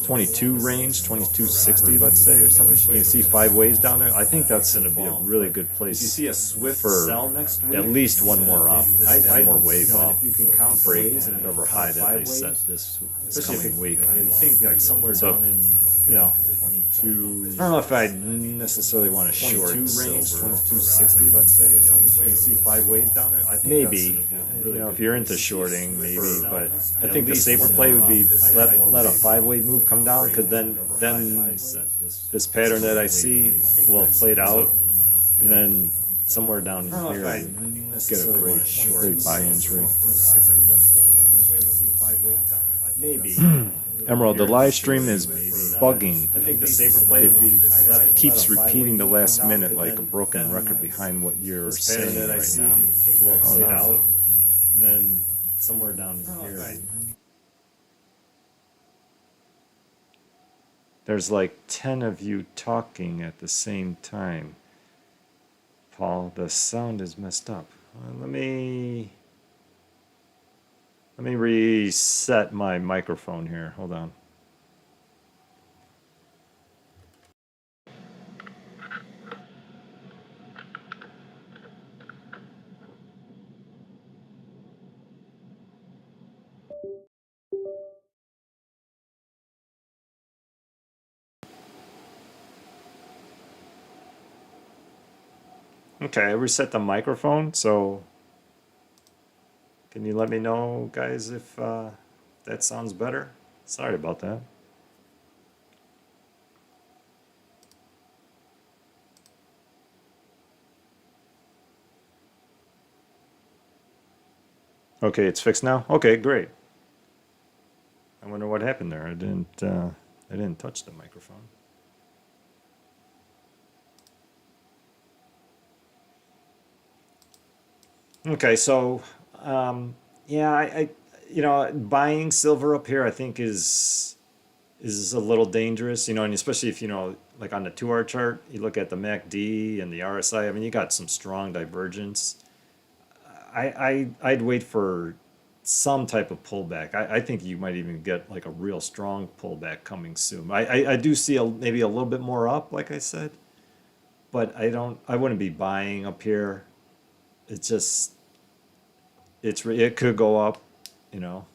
22 range, 2260, let's say, or something. You can see 5 ways down there. I think that's going to be a really good place. You see a swift for sell next week. at least one more up, one more wave you know, up. if you can count the Break ways and whatever count high that 5 they ways, set this especially coming week. I think like somewhere So, down in you know, 22. I don't know if I necessarily want to short 22 range, silver. 2260, let's say, or something. You see 5 ways down there. I think Maybe, that's a really you know, good if you're into place shorting, maybe, for but I at think the least safer one play more would be let a 5-way move come down, because then this pattern that I see will have played out, and then somewhere down I don't know here if I get a great buy entry. Maybe. Emerald, the live stream is bugging. I think the safer play would be It keeps repeating the last minute like a broken record behind what you're saying that I right see now. will Oh, play no. out, and then somewhere down here. There's like 10 of you talking at the same time. Paul, the sound is messed up. Let me reset my microphone here. Hold on. Okay, I reset the microphone, so can you let me know, guys, if that sounds better? Sorry about that. Okay, it's fixed now? Okay, great. I wonder what happened there. I didn't touch the microphone. Okay, so yeah, you know, buying silver up here I think is a little dangerous, you know, and especially if, you know, like on the 2-hour chart, you look at the MACD and the RSI. I mean, you got some strong divergence. I'd wait for some type of pullback. I think you might even get like a real strong pullback coming soon. I do see maybe a little bit more up, like I said, but I wouldn't be buying up here. It's just it could go up, you know,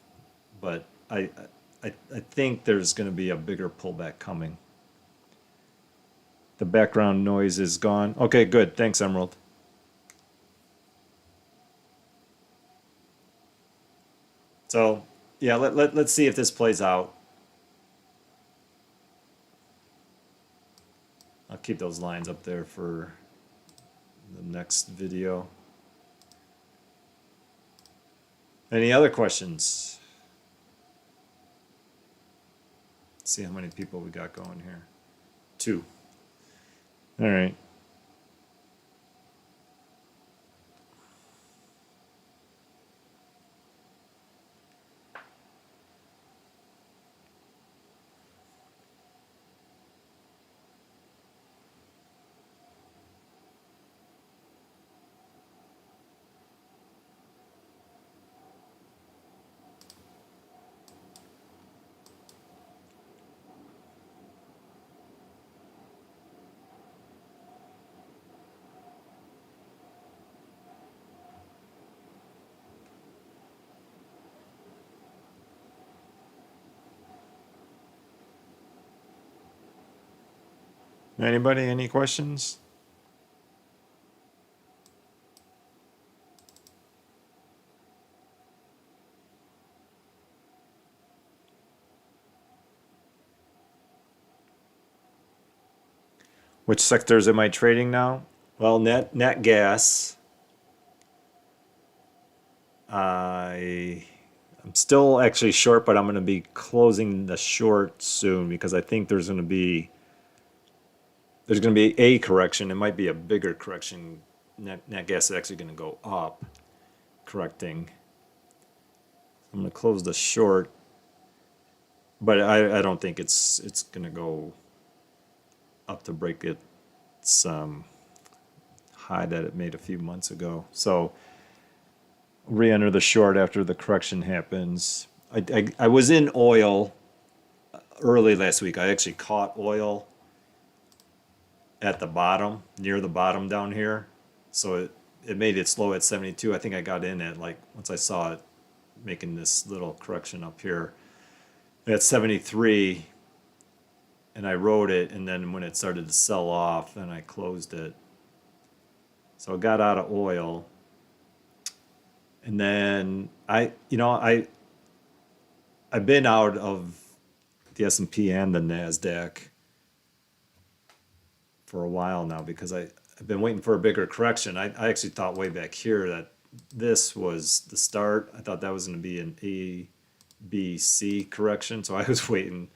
but I think there's going to be a bigger pullback coming. The background noise is gone. Okay, good. Thanks, Emerald. So yeah, let's see if this plays out. I'll keep those lines up there for the next video. Any other questions? Let's see how many people we got going here. 2. All right. Anybody, any questions? Which sectors am I trading now? Well, net gas. I'm still actually short, but I'm going to be closing the short soon because I think there's going to be a correction. It might be a bigger correction. Net gas is actually going to go up, correcting. I'm going to close the short, but I don't think it's going to go up to break its high that it made a few months ago. So re-enter the short after the correction happens. I was in oil early last week. I actually caught oil at the bottom, near the bottom down here. So it made it slow at 72. I think I got in at like, once I saw it making this little correction up here at 73, and I rode it, and then when it started to sell off, then I closed it. So I got out of oil, and then I've been out of the S&P and the Nasdaq for a while now because I've been waiting for a bigger correction. I actually thought way back here that this was the start. I thought that was going to be an A, B, C correction, so I was waiting.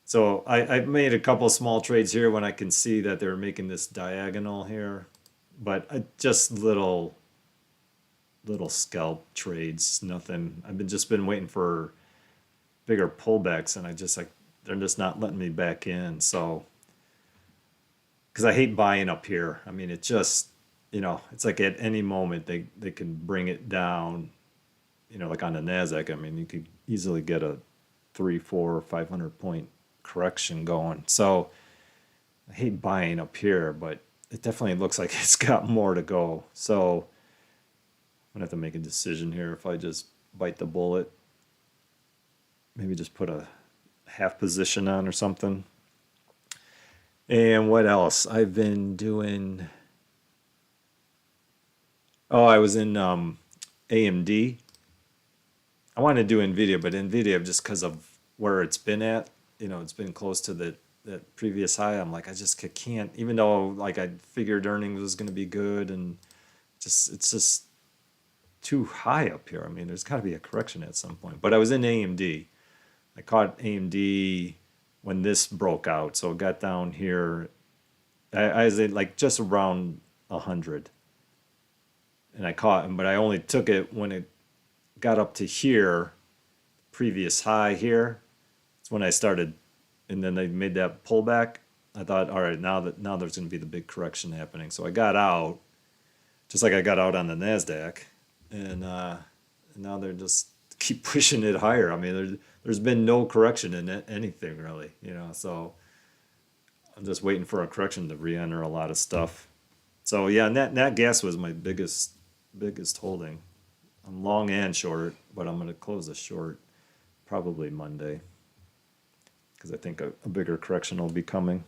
So I made a couple small trades here when I can see that they're making this diagonal here, but just little scalp trades, nothing. Just been waiting for bigger pullbacks, and they're just not letting me back in. So because I hate buying up here. I mean, it just, it's like at any moment they can bring it down. Like on the Nasdaq. I mean, you could easily get a 3, 4, 500 point correction going. So I hate buying up here, but it definitely looks like it's got more to go. So I'm gonna have to make a decision here if I just bite the bullet. Maybe just put a half position on or something. And what else? I've been doing. Oh, I was in AMD. I wanted to do NVIDIA, but NVIDIA, just because of where it's been at, it's been close to that previous high. I'm like, I just can't, even though like I figured earnings was going to be good, and it's just too high up here. I mean, there's got to be a correction at some point. But I was in AMD. I caught AMD when this broke out, so it got down here. I was at like just around 100, and I caught him, but I only took it when it got up to here, previous high here. That's when I started, and then they made that pullback. I thought, all right, now there's going to be the big correction happening. So I got out, just like I got out on the Nasdaq, and now they're just keep pushing it higher. I mean, there's been no correction in anything really, So I'm just waiting for a correction to re-enter a lot of stuff. So yeah, nat gas was my biggest holding. I'm long and short, but I'm going to close the short probably Monday because I think a bigger correction will be coming.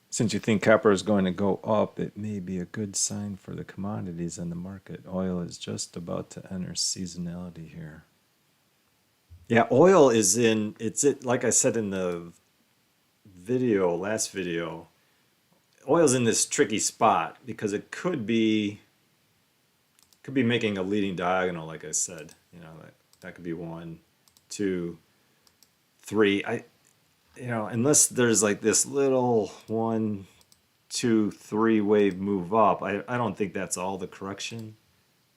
Since you think copper is going to go up, it may be a good sign for the commodities in the market. Oil is just about to enter seasonality here. Yeah, oil is like I said in the last video, oil's in this tricky spot because it could be making a leading diagonal, like I said. That could be 1, 2, 3. Unless there's like this little 1, 2, 3 wave move up, I don't think that's all the correction.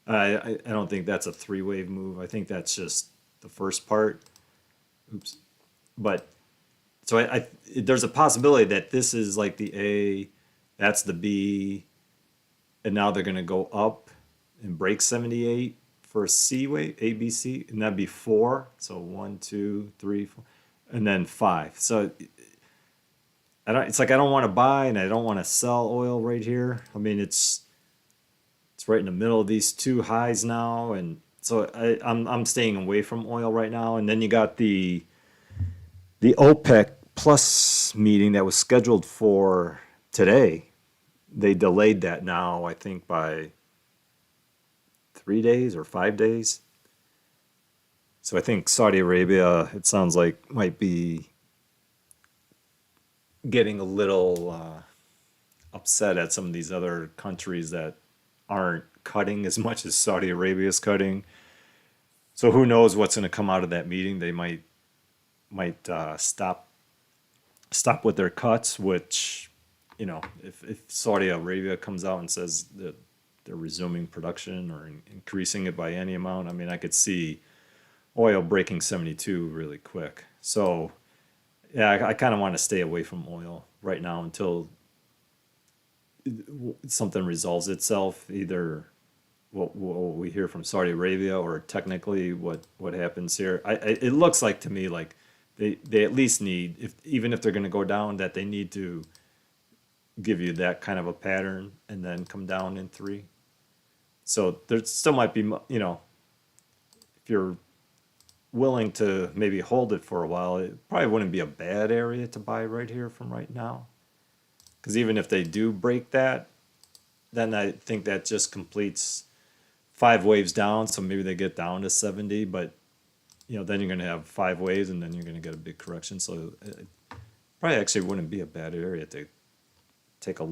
I don't think that's a 3 wave move. I think that's just the first part. Oops. But so there's a possibility that this is like the A, that's the B, and now they're going to go up and break 78 for a C wave, A, B, C, and that'd be 4. So 1, 2, 3, 4. And then 5. So it's like I don't want to buy and I don't want to sell oil right here. I mean, it's right in the middle of these two highs now, and so I'm staying away from oil right now. And then you got the OPEC Plus meeting that was scheduled for today. They delayed that now, I think, by 3 days or 5 days. So I think Saudi Arabia, it sounds like, might be getting a little upset at some of these other countries that aren't cutting as much as Saudi Arabia is cutting. So who knows what's going to come out of that meeting? They might stop stop with their cuts, which, if Saudi Arabia comes out and says that they're resuming production or increasing it by any amount, I mean, I could see oil breaking 72 really quick. So, yeah, I kind of want to stay away from oil right now until something resolves itself, either what we hear from Saudi Arabia or technically what happens here. It looks like to me like they at least need, if even if they're going to go down, that they need to give you that kind of a pattern and then come down in three. So there still might be, if you're willing to maybe hold it for a while, it probably wouldn't be a bad area to buy right here from right now. Because even if they do break that, then I think that just completes 5 waves down. So maybe they get down to 70, but then you're going to have 5 waves and then you're going to get a big correction. So it probably actually wouldn't be a bad area to take at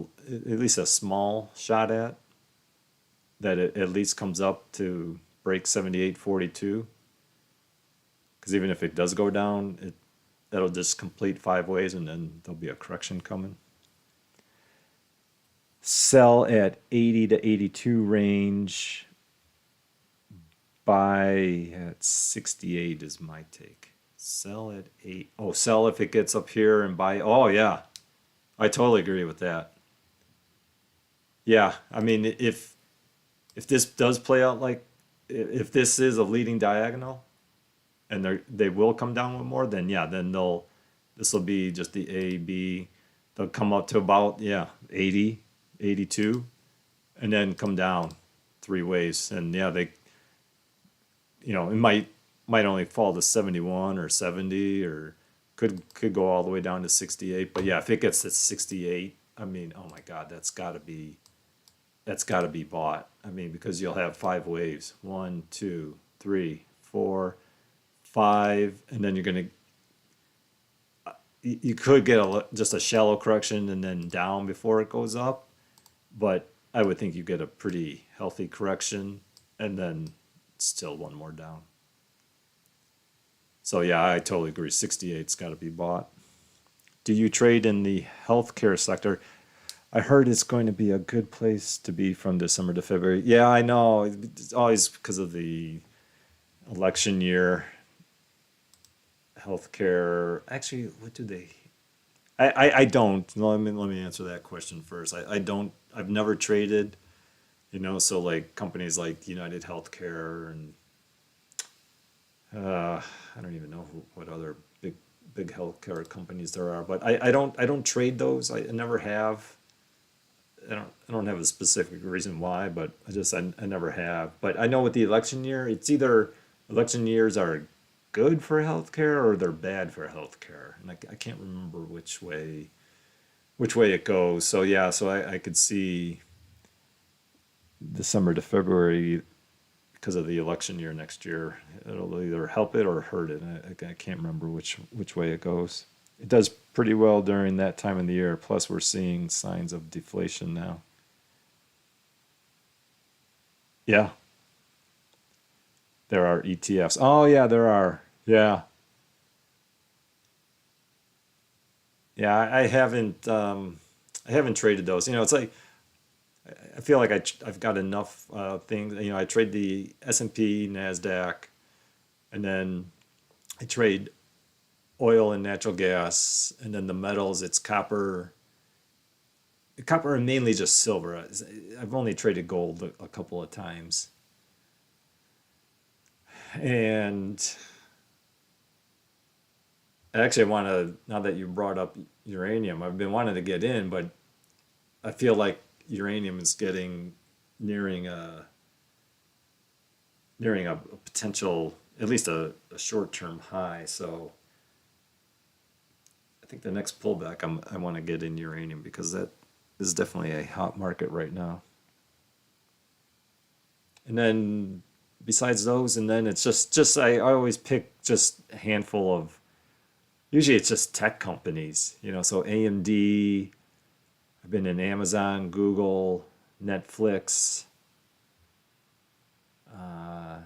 least a small shot at, that it at least comes up to break 78.42. Because even if it does go down, that'll just complete 5 waves and then there'll be a correction coming. Sell at 80 to 82 range. Buy at 68 is my take. Sell at 8. Oh, sell if it gets up here and buy. Oh, yeah. I totally agree with that. Yeah, I mean, if this does play out like, if this is a leading diagonal and they will come down with more, then yeah, then this will be just the A, B. They'll come up to about, 80, 82, and then come down 3 waves. And yeah, it might only fall to 71 or 70, or could go all the way down to 68. But yeah, if it gets to 68, I mean, oh my God, that's got to be bought. I mean, because you'll have 5 waves, 1, 2, 3, 4, 5, and then you're gonna, you could get just a shallow correction and then down before it goes up, but I would think you get a pretty healthy correction and then still one more down. So yeah, I totally agree. 68's got to be bought. Do you trade in the healthcare sector? I heard it's going to be a good place to be from December to February. Yeah, I know. It's always because of the election year. Healthcare. Actually, what do they? I don't. Let me answer that question first. I don't. I've never traded. So like companies like United Healthcare and I don't even know what other big healthcare companies there are, but I don't trade those. I never have. I don't have a specific reason why, but I never have. But I know with the election year, it's either election years are good for healthcare or they're bad for healthcare, and I can't remember which way it goes. So yeah, so I could see December to February, because of the election year next year, it'll either help it or hurt it. I can't remember which way it goes. It does pretty well during that time of the year. Plus, we're seeing signs of deflation now. Yeah, there are ETFs. Oh yeah, there are. Yeah, yeah. I haven't traded those. It's like I feel like I've got enough things. I trade the S&P, Nasdaq, and then I trade oil and natural gas, and then the metals. It's copper, and mainly just silver. I've only traded gold a couple of times, and actually, I want to. Now that you brought up uranium, I've been wanting to get in, but I feel like uranium is nearing a potential, at least a short-term high. So I think the next pullback, I want to get in uranium because that is definitely a hot market right now. And then besides those, and then it's just I always pick just a handful of. Usually it's just tech companies, So AMD. I've been in Amazon, Google, Netflix. Uh,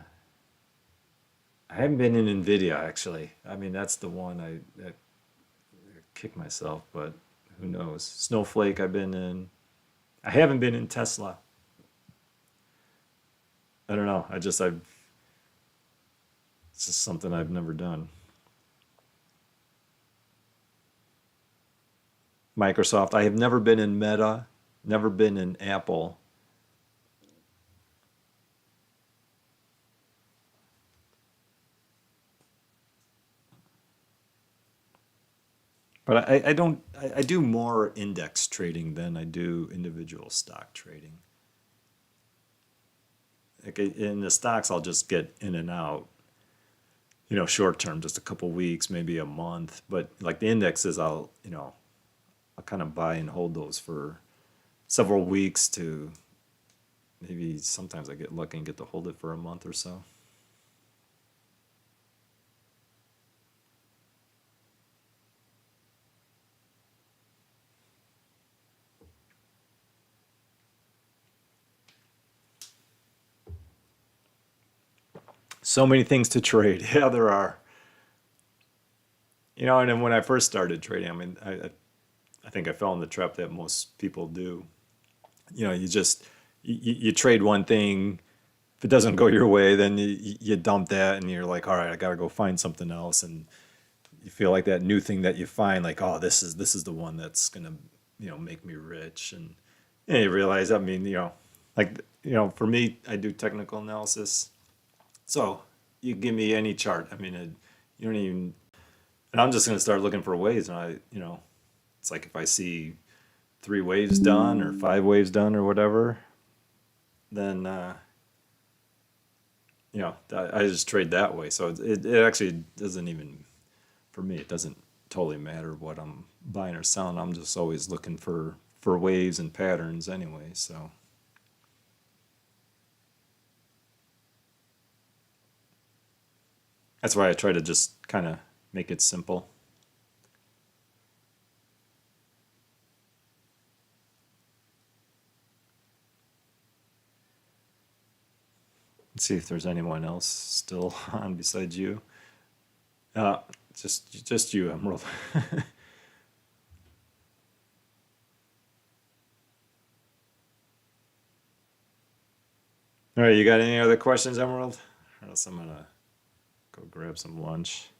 I haven't been in Nvidia actually. I mean, that's the one that kick myself, but who knows? Snowflake, I've been in. I haven't been in Tesla. I don't know. It's just something I've never done. Microsoft, I have never been in Meta, never been in Apple. But I don't, I do more index trading than I do individual stock trading. Like in the stocks, I'll just get in and out, short term, just a couple weeks, maybe a month. But like the indexes, I'll kind of buy and hold those for several weeks to maybe sometimes I get lucky and get to hold it for a month or so. So many things to trade. Yeah, there are. And then when I first started trading, I mean, I think I fell in the trap that most people do. You trade one thing. If it doesn't go your way, then you dump that and you're like, all right, I got to go find something else. And you feel like that new thing that you find, like, oh, this is the one that's gonna, make me rich. And you realize, I mean, for me, I do technical analysis. So you give me any chart. I mean, you don't even, and I'm just gonna start looking for waves. And it's like if I see 3 waves done or 5 waves done or whatever, then I just trade that way. So it actually doesn't even, for me, it doesn't totally matter what I'm buying or selling. I'm just always looking for waves and patterns anyway. So that's why I try to just kind of make it simple. Let's see if there's anyone else still on besides you. Uh, just you, Emerald. All right, you got any other questions, Emerald? Or else I'm gonna go grab some lunch.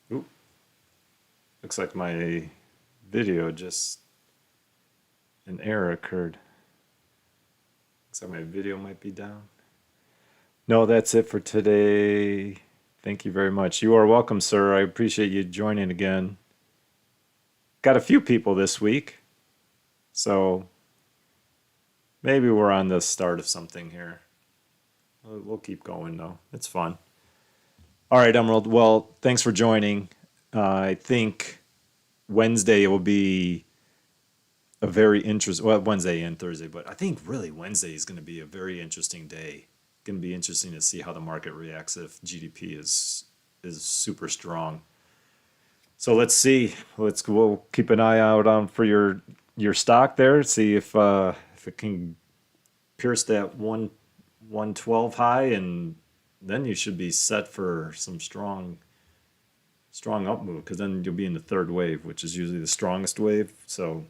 Ooh, looks like my video just an error occurred. Looks like my video might be down. No, that's it for today. Thank you very much. You are welcome, sir. I appreciate you joining again. Got a few people this week, so maybe we're on the start of something here. We'll keep going, though. It's fun. All right, Emerald. Well, thanks for joining. I think Wednesday will be a very interesting, well, Wednesday and Thursday, but I think really Wednesday is going to be a very interesting day. Going to be interesting to see how the market reacts if GDP is super strong. So let's see. We'll keep an eye out on for your stock there. See if it can pierce that 112 high, and then you should be set for some strong up move, because then you'll be in the third wave, which is usually the strongest wave. So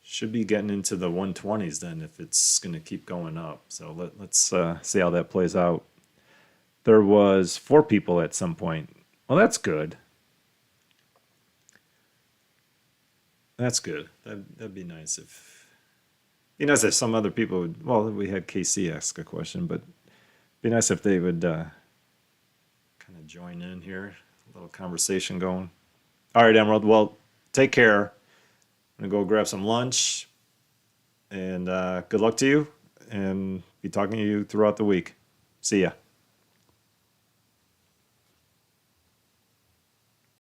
should be getting into the 120s then if it's going to keep going up. So let's see how that plays out. There was 4 people at some point. Well, that's good. That's good. That'd be nice if, some other people would, well, we had KC ask a question, but it'd be nice if they would kind of join in here, a little conversation going. All right, Emerald. Well, take care. I'm going to go grab some lunch, and good luck to you, and be talking to you throughout the week. See ya.